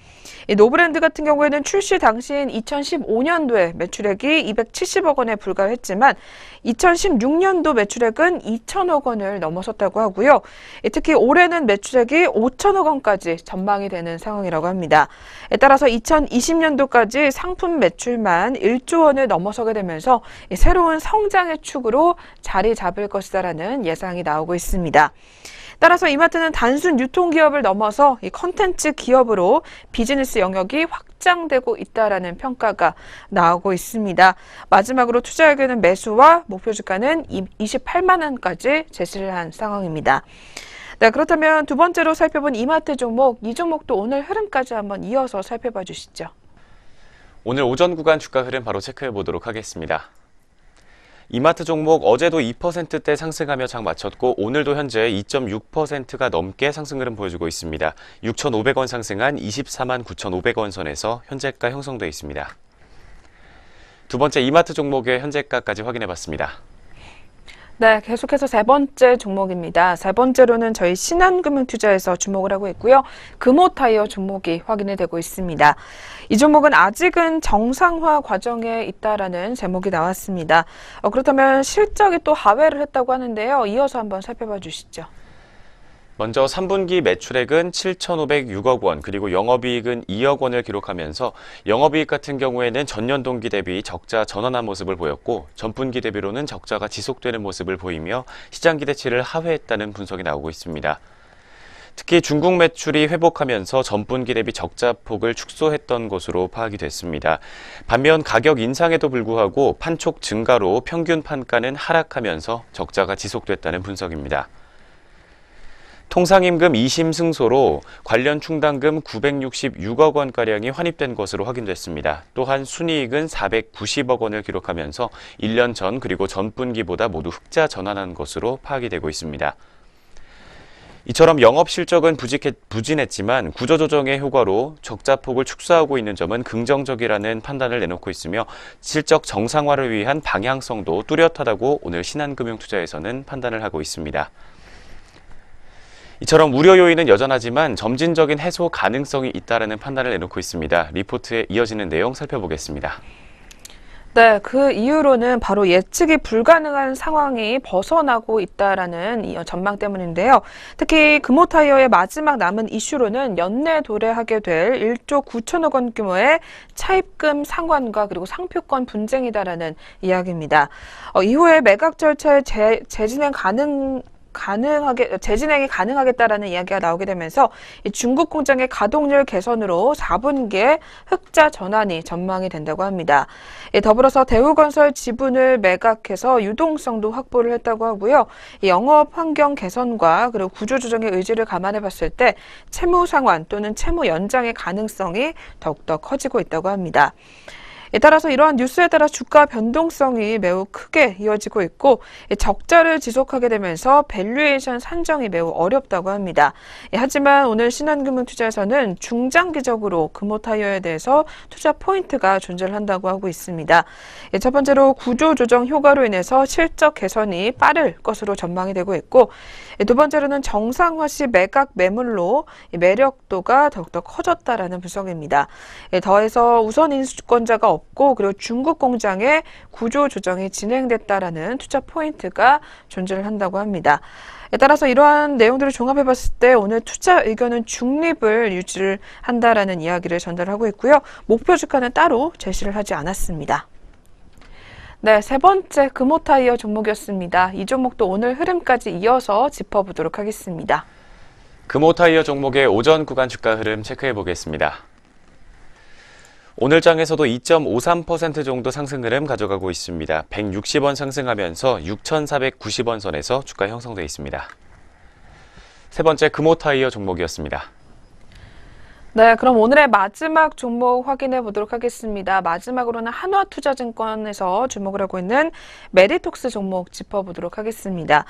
Speaker 1: 노브랜드 같은 경우에는 출시 당시인 2015년도에 매출액이 270억 원에 불과했지만 2016년도 매출액은 2천억 원을 넘어섰다고 하고요. 특히 올해는 매출액이 5천억 원까지 전망이 되는 상황이라고 합니다. 따라서 2020년도까지 상품 매출만 1조 원을 넘어서게 되면서 새로운 성장의 축으로 자리 잡을 것이다라는 예상이 나오고 있습니다. 따라서 이마트는 단순 유통기업을 넘어서 이 컨텐츠 기업으로 비즈니스 영역이 확장되고 있다라는 평가가 나오고 있습니다. 마지막으로 투자 의견은 매수와 목표 주가는 28만 원까지 제시를 한 상황입니다. 네, 그렇다면 두 번째로 살펴본 이마트 종목, 이 종목도 오늘 흐름까지 한번 이어서 살펴봐 주시죠.
Speaker 3: 오늘 오전 구간 주가 흐름 바로 체크해 보도록 하겠습니다. 이마트 종목 어제도 2%대 상승하며 장 마쳤고 오늘도 현재 2.6%가 넘게 상승 흐름 보여주고 있습니다. 6,500원 상승한 24만 9,500원 선에서 현재가 형성되어 있습니다. 두 번째 이마트 종목의 현재가까지 확인해 봤습니다.
Speaker 1: 네, 계속해서 세 번째 종목입니다. 세 번째로는 저희 신한금융투자에서 주목을 하고 있고요. 금호타이어 종목이 확인이 되고 있습니다. 이 종목은 아직은 정상화 과정에 있다라는 제목이 나왔습니다. 그렇다면 실적이 또 하회를 했다고 하는데요. 이어서 한번 살펴봐 주시죠.
Speaker 3: 먼저 3분기 매출액은 7,506억 원, 그리고 영업이익은 2억 원을 기록하면서 영업이익 같은 경우에는 전년 동기 대비 적자 전환한 모습을 보였고 전분기 대비로는 적자가 지속되는 모습을 보이며 시장 기대치를 하회했다는 분석이 나오고 있습니다. 특히 중국 매출이 회복하면서 전분기 대비 적자 폭을 축소했던 것으로 파악이 됐습니다. 반면 가격 인상에도 불구하고 판촉 증가로 평균 판가는 하락하면서 적자가 지속됐다는 분석입니다. 통상임금 2심 승소로 관련 충당금 966억 원가량이 환입된 것으로 확인됐습니다. 또한 순이익은 490억 원을 기록하면서 1년 전 그리고 전분기보다 모두 흑자 전환한 것으로 파악이 되고 있습니다. 이처럼 영업 실적은 부진했지만 구조조정의 효과로 적자폭을 축소하고 있는 점은 긍정적이라는 판단을 내놓고 있으며 실적 정상화를 위한 방향성도 뚜렷하다고 오늘 신한금융투자에서는 판단을 하고 있습니다. 이처럼 우려 요인은 여전하지만 점진적인 해소 가능성이 있다는 판단을 내놓고 있습니다. 리포트에 이어지는 내용 살펴보겠습니다.
Speaker 1: 네, 그 이유로는 바로 예측이 불가능한 상황이 벗어나고 있다라는 전망 때문인데요. 특히 금호타이어의 마지막 남은 이슈로는 연내 도래하게 될 1조 9천억 원 규모의 차입금 상환과 그리고 상표권 분쟁이다라는 이야기입니다. 이후에 매각 절차의 재진행이 가능하겠다라는 이야기가 나오게 되면서 중국 공장의 가동률 개선으로 4분기에 흑자 전환이 전망이 된다고 합니다. 더불어서 대우건설 지분을 매각해서 유동성도 확보를 했다고 하고요. 영업 환경 개선과 그리고 구조조정의 의지를 감안해 봤을 때 채무 상환 또는 채무 연장의 가능성이 더욱더 커지고 있다고 합니다. 따라서 이러한 뉴스에 따라 주가 변동성이 매우 크게 이어지고 있고 적자를 지속하게 되면서 밸류에이션 산정이 매우 어렵다고 합니다. 하지만 오늘 신한금융투자에서는 중장기적으로 금호타이어에 대해서 투자 포인트가 존재를 한다고 하고 있습니다. 첫 번째로 구조조정 효과로 인해서 실적 개선이 빠를 것으로 전망이 되고 있고 두 번째로는 정상화 시 매각 매물로 매력도가 더욱더 커졌다라는 분석입니다. 더해서 우선 인수권자가 없고 그리고 중국 공장의 구조 조정이 진행됐다라는 투자 포인트가 존재를 한다고 합니다. 따라서 이러한 내용들을 종합해 봤을 때 오늘 투자 의견은 중립을 유지를 한다라는 이야기를 전달하고 있고요. 목표 주가는 따로 제시를 하지 않았습니다. 네, 세 번째 금호타이어 종목이었습니다. 이 종목도 오늘 흐름까지 이어서 짚어보도록 하겠습니다.
Speaker 3: 금호타이어 종목의 오전 구간 주가 흐름 체크해 보겠습니다. 오늘 장에서도 2.53% 정도 상승 흐름 가져가고 있습니다. 160원 상승하면서 6,490원 선에서 주가 형성되어 있습니다. 세 번째 금호타이어 종목이었습니다.
Speaker 1: 네, 그럼 오늘의 마지막 종목 확인해 보도록 하겠습니다. 마지막으로는 한화투자증권에서 주목을 하고 있는 메디톡스 종목 짚어보도록 하겠습니다.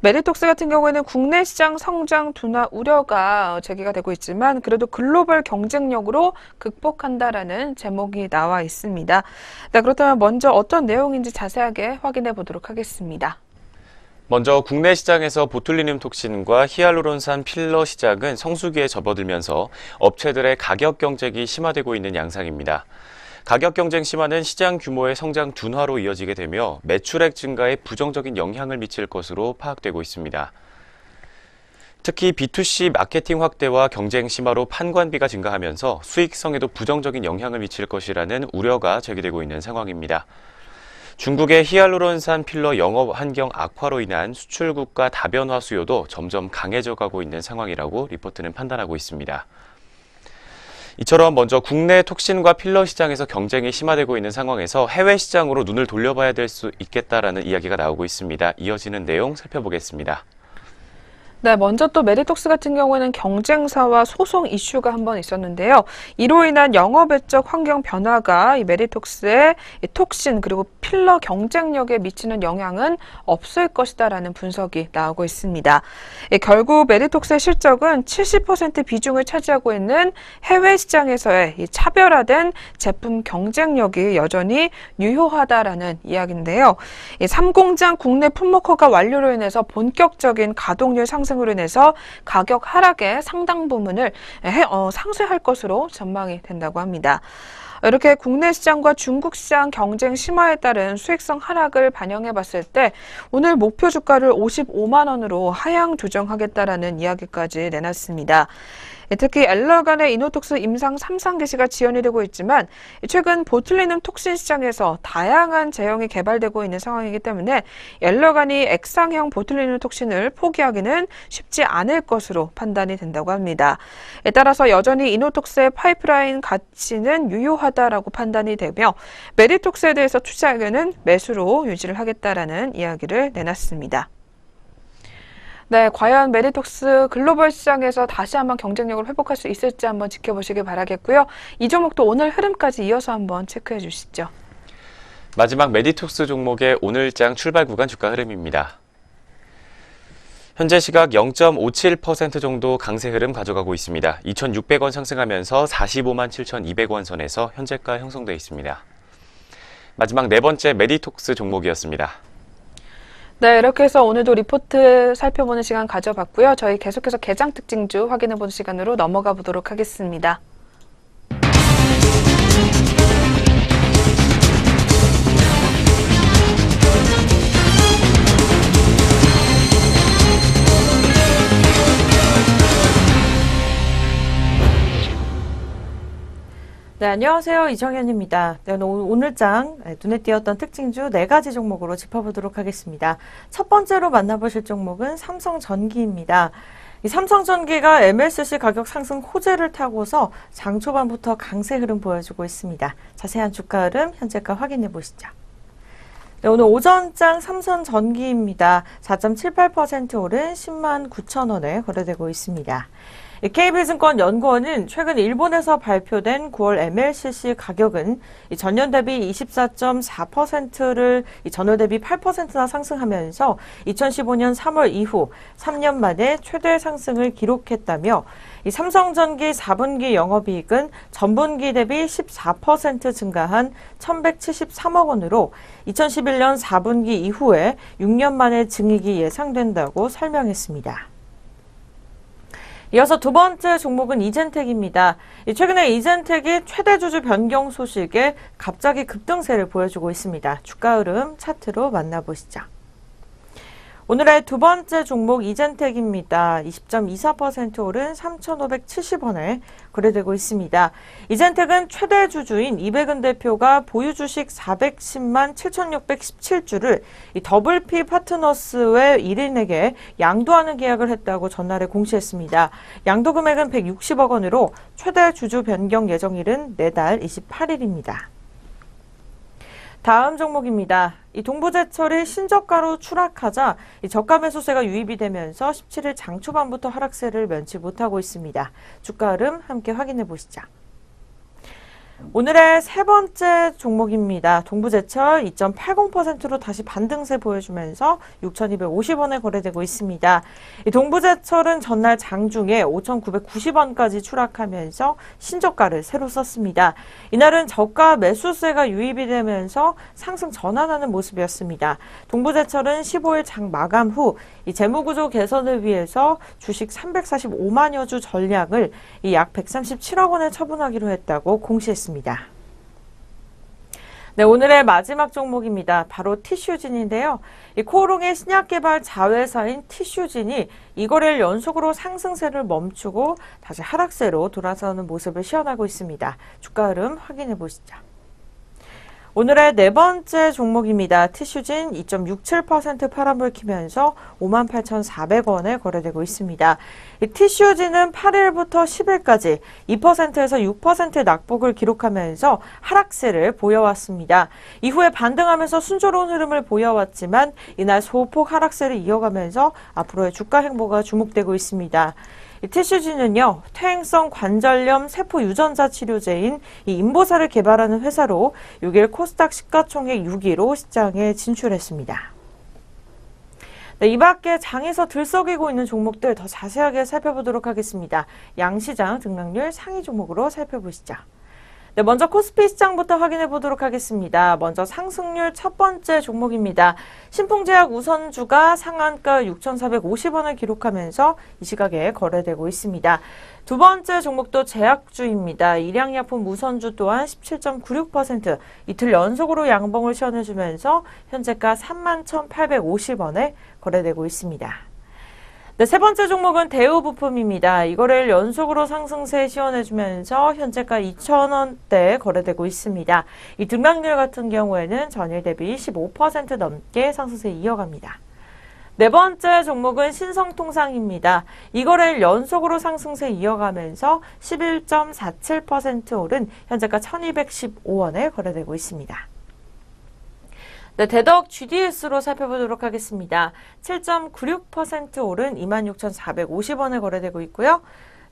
Speaker 1: 메디톡스 같은 경우에는 국내 시장 성장 둔화 우려가 제기가 되고 있지만 그래도 글로벌 경쟁력으로 극복한다라는 제목이 나와 있습니다. 네, 그렇다면 먼저 어떤 내용인지 자세하게 확인해 보도록 하겠습니다.
Speaker 3: 먼저 국내 시장에서 보툴리눔 톡신과 히알루론산 필러 시장은 성수기에 접어들면서 업체들의 가격 경쟁이 심화되고 있는 양상입니다. 가격 경쟁 심화는 시장 규모의 성장 둔화로 이어지게 되며 매출액 증가에 부정적인 영향을 미칠 것으로 파악되고 있습니다. 특히 B2C 마케팅 확대와 경쟁 심화로 판관비가 증가하면서 수익성에도 부정적인 영향을 미칠 것이라는 우려가 제기되고 있는 상황입니다. 중국의 히알루론산 필러 영업 환경 악화로 인한 수출국가 다변화 수요도 점점 강해져 가고 있는 상황이라고 리포트는 판단하고 있습니다. 이처럼 먼저 국내 톡신과 필러 시장에서 경쟁이 심화되고 있는 상황에서 해외 시장으로 눈을 돌려봐야 될 수 있겠다라는 이야기가 나오고 있습니다. 이어지는 내용 살펴보겠습니다.
Speaker 1: 네, 먼저 또 메디톡스 같은 경우에는 경쟁사와 소송 이슈가 한번 있었는데요. 이로 인한 영업외적 환경 변화가 이 메디톡스의 톡신 그리고 필러 경쟁력에 미치는 영향은 없을 것이다라는 분석이 나오고 있습니다. 결국 메디톡스의 실적은 70% 비중을 차지하고 있는 해외 시장에서의 이 차별화된 제품 경쟁력이 여전히 유효하다라는 이야기인데요. 이 3공장 국내 품목허가 완료로 인해서 본격적인 가동률 상승 으로 인해서 가격 하락의 상당 부분을 상쇄할 것으로 전망이 된다고 합니다. 이렇게 국내 시장과 중국 시장 경쟁 심화에 따른 수익성 하락을 반영해 봤을 때 오늘 목표 주가를 55만 원으로 하향 조정하겠다라는 이야기까지 내놨습니다. 특히 엘러간의 이노톡스 임상 3상 개시가 지연이 되고 있지만 최근 보툴리눔 톡신 시장에서 다양한 제형이 개발되고 있는 상황이기 때문에 엘러간이 액상형 보툴리눔 톡신을 포기하기는 쉽지 않을 것으로 판단이 된다고 합니다. 따라서 여전히 이노톡스의 파이프라인 가치는 유효하다라고 판단이 되며 메디톡스에 대해서 투자 의견은 매수로 유지를 하겠다라는 이야기를 내놨습니다. 네, 과연 메디톡스 글로벌 시장에서 다시 한번 경쟁력을 회복할 수 있을지 한번 지켜보시길 바라겠고요. 이 종목도 오늘 흐름까지 이어서 한번 체크해 주시죠.
Speaker 3: 마지막 메디톡스 종목의 오늘장 출발 구간 주가 흐름입니다. 현재 시각 0.57% 정도 강세 흐름 가져가고 있습니다. 2,600원 상승하면서 45만 7,200원 선에서 현재가 형성되어 있습니다. 마지막 네 번째 메디톡스 종목이었습니다.
Speaker 1: 네, 이렇게 해서 오늘도 리포트 살펴보는 시간 가져봤고요. 저희 계속해서 개장 특징주 확인해보는 시간으로 넘어가 보도록 하겠습니다.
Speaker 2: 네, 안녕하세요. 이정현입니다. 네, 오늘장 눈에 띄었던 특징주 4가지 종목으로 짚어보도록 하겠습니다. 첫 번째로 만나보실 종목은 삼성전기입니다. 이 삼성전기가 MLCC 가격 상승 호재를 타고서 장 초반부터 강세 흐름 보여주고 있습니다. 자세한 주가 흐름 현재가 확인해 보시죠. 네, 오늘 오전장 삼성전기입니다. 4.78% 오른 10만 9천 원에 거래되고 있습니다. KB증권 연구원은 최근 일본에서 발표된 9월 MLCC 가격은 전년 대비 24.4%를 전월 대비 8%나 상승하면서 2015년 3월 이후 3년 만에 최대 상승을 기록했다며 이 삼성전기 4분기 영업이익은 전분기 대비 14% 증가한 1,173억 원으로 2011년 4분기 이후에 6년 만에 증익이 예상된다고 설명했습니다. 이어서 두 번째 종목은 이젠텍입니다. 최근에 이젠텍이 최대 주주 변경 소식에 갑자기 급등세를 보여주고 있습니다. 주가 흐름 차트로 만나보시죠. 오늘의 두 번째 종목 이젠텍입니다. 20.24% 오른 3,570원에 거래되고 있습니다. 이젠텍은 최대 주주인 이백은 대표가 보유 주식 410만 7,617주를 이 더블P 파트너스의 1인에게 양도하는 계약을 했다고 전날에 공시했습니다. 양도 금액은 160억 원으로 최대 주주 변경 예정일은 내달 28일입니다. 다음 종목입니다. 이 동부제철이 신저가로 추락하자 이 저가 매수세가 유입이 되면서 17일 장 초반부터 하락세를 면치 못하고 있습니다. 주가 흐름 함께 확인해 보시죠. 오늘의 세 번째 종목입니다. 동부제철 2.80%로 다시 반등세 보여주면서 6,250원에 거래되고 있습니다. 이 동부제철은 전날 장중에 5,990원까지 추락하면서 신저가를 새로 썼습니다. 이날은 저가 매수세가 유입이 되면서 상승 전환하는 모습이었습니다. 동부제철은 15일 장 마감 후 이 재무구조 개선을 위해서 주식 345만여 주 전량을 약 137억 원에 처분하기로 했다고 공시했습니다. 네, 오늘의 마지막 종목입니다. 바로 티슈진인데요. 이 코오롱의 신약 개발 자회사인 티슈진이 이 거래일 연속으로 상승세를 멈추고 다시 하락세로 돌아서는 모습을 시현하고 있습니다. 주가 흐름 확인해 보시죠. 오늘의 네 번째 종목입니다. 티슈진 2.67% 파란불 키면서 58,400원에 거래되고 있습니다. 이 티슈진은 8일부터 10일까지 2%에서 6%의 낙폭을 기록하면서 하락세를 보여왔습니다. 이후에 반등하면서 순조로운 흐름을 보여왔지만 이날 소폭 하락세를 이어가면서 앞으로의 주가 행보가 주목되고 있습니다. 이 티슈진은요, 퇴행성 관절염 세포 유전자 치료제인 이 인보사를 개발하는 회사로 6일 코스닥 시가총액 6위로 시장에 진출했습니다. 네, 이 밖에 장에서 들썩이고 있는 종목들 더 자세하게 살펴보도록 하겠습니다. 양시장 등락률 상위 종목으로 살펴보시죠. 네, 먼저 코스피 시장부터 확인해 보도록 하겠습니다. 먼저 상승률 첫 번째 종목입니다. 신풍제약 우선주가 상한가 6,450원을 기록하면서 이 시각에 거래되고 있습니다. 두 번째 종목도 제약주입니다. 일양약품 우선주 또한 17.96% 이틀 연속으로 양봉을 시현해주면서 현재가 31,850원에 거래되고 있습니다. 네, 세 번째 종목은 대우부품입니다. 이거를 연속으로 상승세 시현해주면서 현재가 2,000원대에 거래되고 있습니다. 이 등락률 같은 경우에는 전일 대비 15% 넘게 상승세 이어갑니다. 네 번째 종목은 신성통상입니다. 이거를 연속으로 상승세 이어가면서 11.47% 오른 현재가 1,215원에 거래되고 있습니다. 네, 대덕 GDS로 살펴보도록 하겠습니다. 7.96% 오른 26,450원에 거래되고 있고요.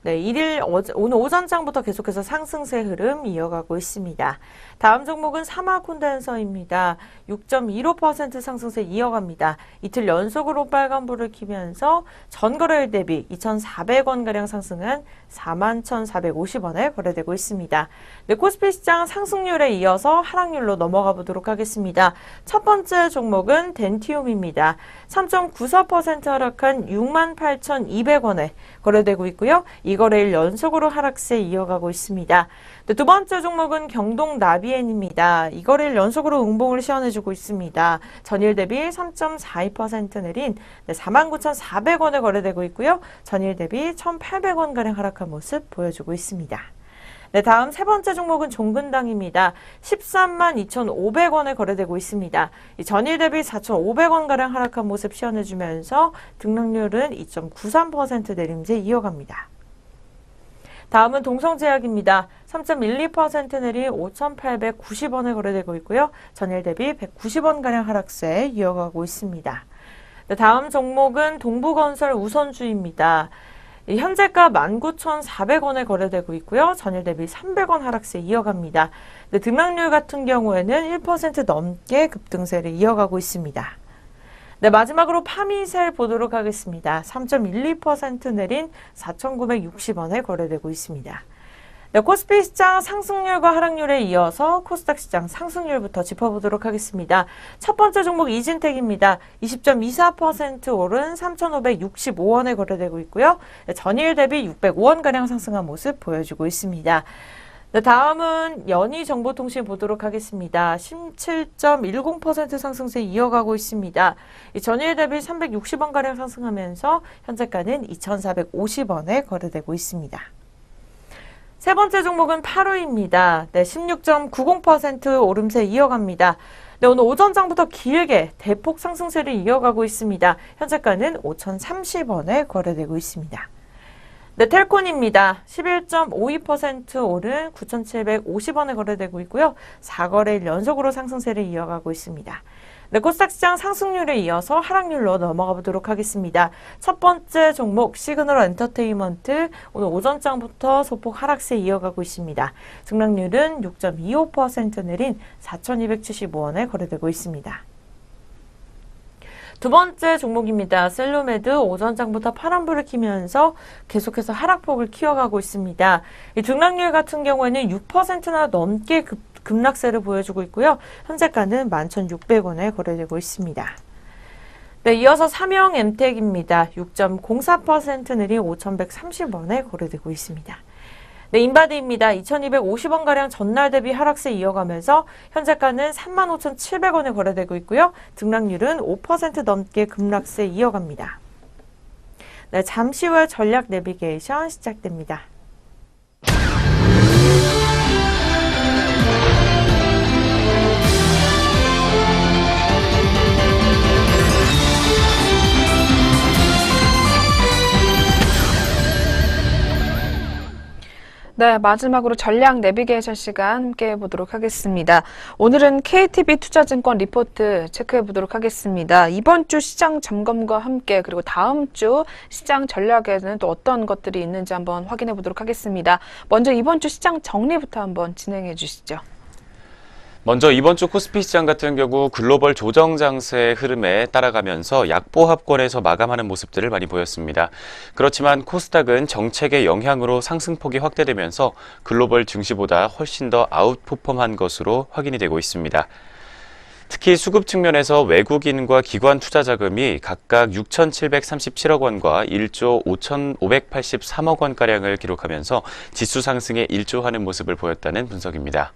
Speaker 2: 네, 오늘 오전장부터 계속해서 상승세 흐름 이어가고 있습니다. 다음 종목은 사마콘덴서입니다. 6.15% 상승세 이어갑니다. 이틀 연속으로 빨간불을 켜면서 전거래일 대비 2,400원가량 상승한 41,450원에 거래되고 있습니다. 네, 코스피 시장 상승률에 이어서 하락률로 넘어가 보도록 하겠습니다. 첫 번째 종목은 덴티움입니다. 3.94% 하락한 68,200원에 거래되고 있고요. 이 거래일 연속으로 하락세 이어가고 있습니다. 네, 두 번째 종목은 경동나비엔입니다. 이 거래일 연속으로 응봉을 시현해주고 있습니다. 전일 대비 3.42% 내린 49,400원에 거래되고 있고요. 전일 대비 1,800원가량 하락한 모습 보여주고 있습니다. 네, 다음 세 번째 종목은 종근당입니다. 132,500원에 거래되고 있습니다. 전일 대비 4,500원가량 하락한 모습 시현해주면서 등락률은 2.93% 내림세 이어갑니다. 다음은 동성제약입니다. 3.12% 내린 5,890원에 거래되고 있고요. 전일 대비 190원가량 하락세 이어가고 있습니다. 네, 다음 종목은 동부건설 우선주입니다. 현재가 19,400원에 거래되고 있고요. 전일 대비 300원 하락세 이어갑니다. 네, 등락률 같은 경우에는 1% 넘게 급등세를 이어가고 있습니다. 네, 마지막으로 파미셀 보도록 하겠습니다. 3.12% 내린 4,960원에 거래되고 있습니다. 네, 코스피 시장 상승률과 하락률에 이어서 코스닥 시장 상승률부터 짚어보도록 하겠습니다. 첫 번째 종목 이진텍입니다. 20.24% 오른 3,565원에 거래되고 있고요. 네, 전일 대비 605원가량 상승한 모습 보여주고 있습니다. 네, 다음은 연희정보통신 보도록 하겠습니다. 17.10% 상승세 이어가고 있습니다. 전일 대비 360원가량 상승하면서 현재가는 2,450원에 거래되고 있습니다. 세 번째 종목은 8위입니다. 네, 16.90% 오름세 이어갑니다. 네, 오늘 오전장부터 길게 대폭 상승세를 이어가고 있습니다. 현재가는 5,030원에 거래되고 있습니다. 네, 텔콘입니다. 11.52% 오른 9,750원에 거래되고 있고요. 4거래일 연속으로 상승세를 이어가고 있습니다. 네, 코스닥 시장 상승률에 이어서 하락률로 넘어가 보도록 하겠습니다. 첫 번째 종목 시그널 엔터테인먼트 오늘 오전장부터 소폭 하락세 이어가고 있습니다. 등락률은 6.25% 내린 4,275원에 거래되고 있습니다. 두 번째 종목입니다. 셀로메드 오전장부터 파란불을 켜면서 계속해서 하락폭을 키워가고 있습니다. 이 등락률 같은 경우에는 6%나 넘게 급락세를 보여주고 있고요. 현재가는 11,600원에 거래되고 있습니다. 네, 이어서 삼형엠텍입니다. 6.04% 내린 5,130원에 거래되고 있습니다. 네, 인바디입니다. 2,250원가량 전날 대비 하락세 이어가면서 현재가는 35,700원에 거래되고 있고요. 등락률은 5% 넘게 급락세 이어갑니다. 네, 잠시 후에 전략 내비게이션 시작됩니다.
Speaker 1: 네, 마지막으로 전략 내비게이션 시간 함께 해보도록 하겠습니다. 오늘은 KTB 투자증권 리포트 체크해 보도록 하겠습니다. 이번 주 시장 점검과 함께 그리고 다음 주 시장 전략에는 또 어떤 것들이 있는지 한번 확인해 보도록 하겠습니다. 먼저 이번 주 시장 정리부터 한번 진행해 주시죠.
Speaker 3: 먼저 이번 주 코스피 시장 같은 경우 글로벌 조정 장세의 흐름에 따라가면서 약보합권에서 마감하는 모습들을 많이 보였습니다. 그렇지만 코스닥은 정책의 영향으로 상승폭이 확대되면서 글로벌 증시보다 훨씬 더 아웃퍼폼한 것으로 확인이 되고 있습니다. 특히 수급 측면에서 외국인과 기관 투자 자금이 각각 6,737억 원과 1조 5,583억 원가량을 기록하면서 지수 상승에 일조하는 모습을 보였다는 분석입니다.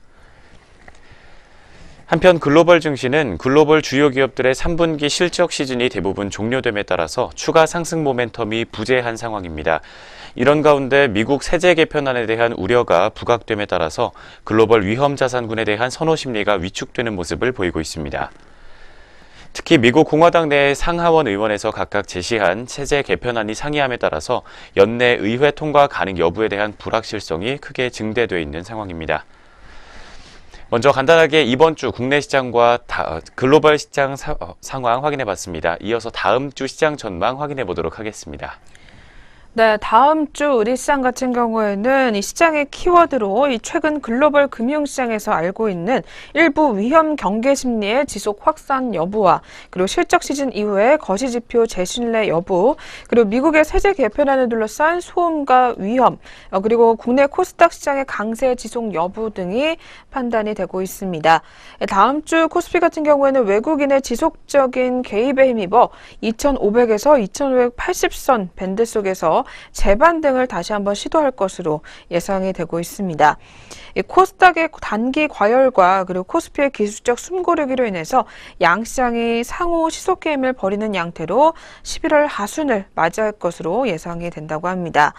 Speaker 3: 한편 글로벌 증시는 글로벌 주요 기업들의 3분기 실적 시즌이 대부분 종료됨에 따라서 추가 상승 모멘텀이 부재한 상황입니다. 이런 가운데 미국 세제 개편안에 대한 우려가 부각됨에 따라서 글로벌 위험 자산군에 대한 선호 심리가 위축되는 모습을 보이고 있습니다. 특히 미국 공화당 내 상하원 의원에서 각각 제시한 세제 개편안이 상이함에 따라서 연내 의회 통과 가능 여부에 대한 불확실성이 크게 증대돼 있는 상황입니다. 먼저 간단하게 이번 주 국내 시장과 글로벌 시장 상황 확인해 봤습니다. 이어서 다음 주 시장 전망 확인해 보도록 하겠습니다.
Speaker 1: 네, 다음 주 우리 시장 같은 경우에는 이 시장의 키워드로 이 최근 글로벌 금융시장에서 알고 있는 일부 위험 경계 심리의 지속 확산 여부와 그리고 실적 시즌 이후에 거시지표 재신뢰 여부, 그리고 미국의 세제 개편안을 둘러싼 소음과 위험, 그리고 국내 코스닥 시장의 강세 지속 여부 등이 판단이 되고 있습니다. 다음 주 코스피 같은 경우에는 외국인의 지속적인 개입에 힘입어 2,500에서 2,580선 밴드 속에서 재반등을 다시 한번 시도할 것으로 예상이 되고 있습니다. 코스닥의 단기 과열과 그리고 코스피의 기술적 숨고르기로 인해서 양시장이 상호 시속 게임을 벌이는 양태로 11월 하순을 맞이할 것으로 예상이 된다고 합니다.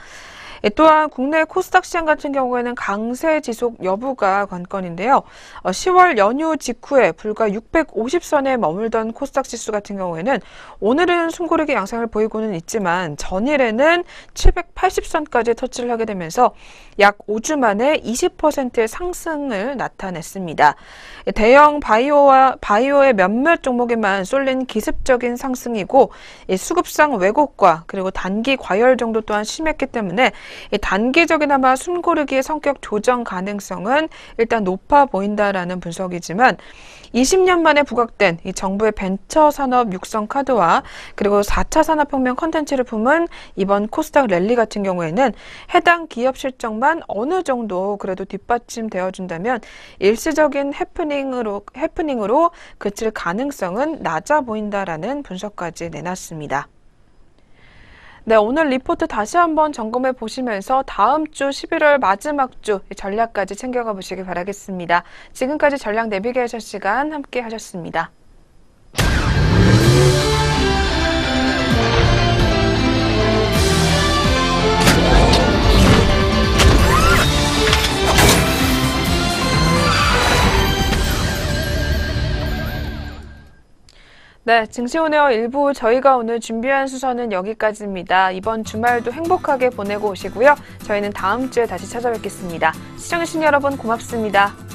Speaker 1: 또한 국내 코스닥 시장 같은 경우에는 강세 지속 여부가 관건인데요. 10월 연휴 직후에 불과 650선에 머물던 코스닥 지수 같은 경우에는 오늘은 숨고르기 양상을 보이고는 있지만 전일에는 780선까지 터치를 하게 되면서 약 5주 만에 20%의 상승을 나타냈습니다. 대형 바이오의 몇몇 종목에만 쏠린 기습적인 상승이고 수급상 왜곡과 그리고 단기 과열 정도 또한 심했기 때문에 단기적이나마 숨고르기의 성격 조정 가능성은 일단 높아 보인다라는 분석이지만 20년 만에 부각된 이 정부의 벤처 산업 육성 카드와 그리고 4차 산업혁명 컨텐츠를 품은 이번 코스닥 랠리 같은 경우에는 해당 기업 실적만 어느 정도 그래도 뒷받침되어 준다면 일시적인 해프닝으로 그칠 가능성은 낮아 보인다라는 분석까지 내놨습니다. 네, 오늘 리포트 다시 한번 점검해 보시면서 다음 주 11월 마지막 주 전략까지 챙겨가 보시길 바라겠습니다. 지금까지 전략 내비게이션 시간 함께 하셨습니다. 네, 증시온에어 1부 저희가 오늘 준비한 수서는 여기까지입니다. 이번 주말도 행복하게 보내고 오시고요. 저희는 다음 주에 다시 찾아뵙겠습니다. 시청해주신 여러분 고맙습니다.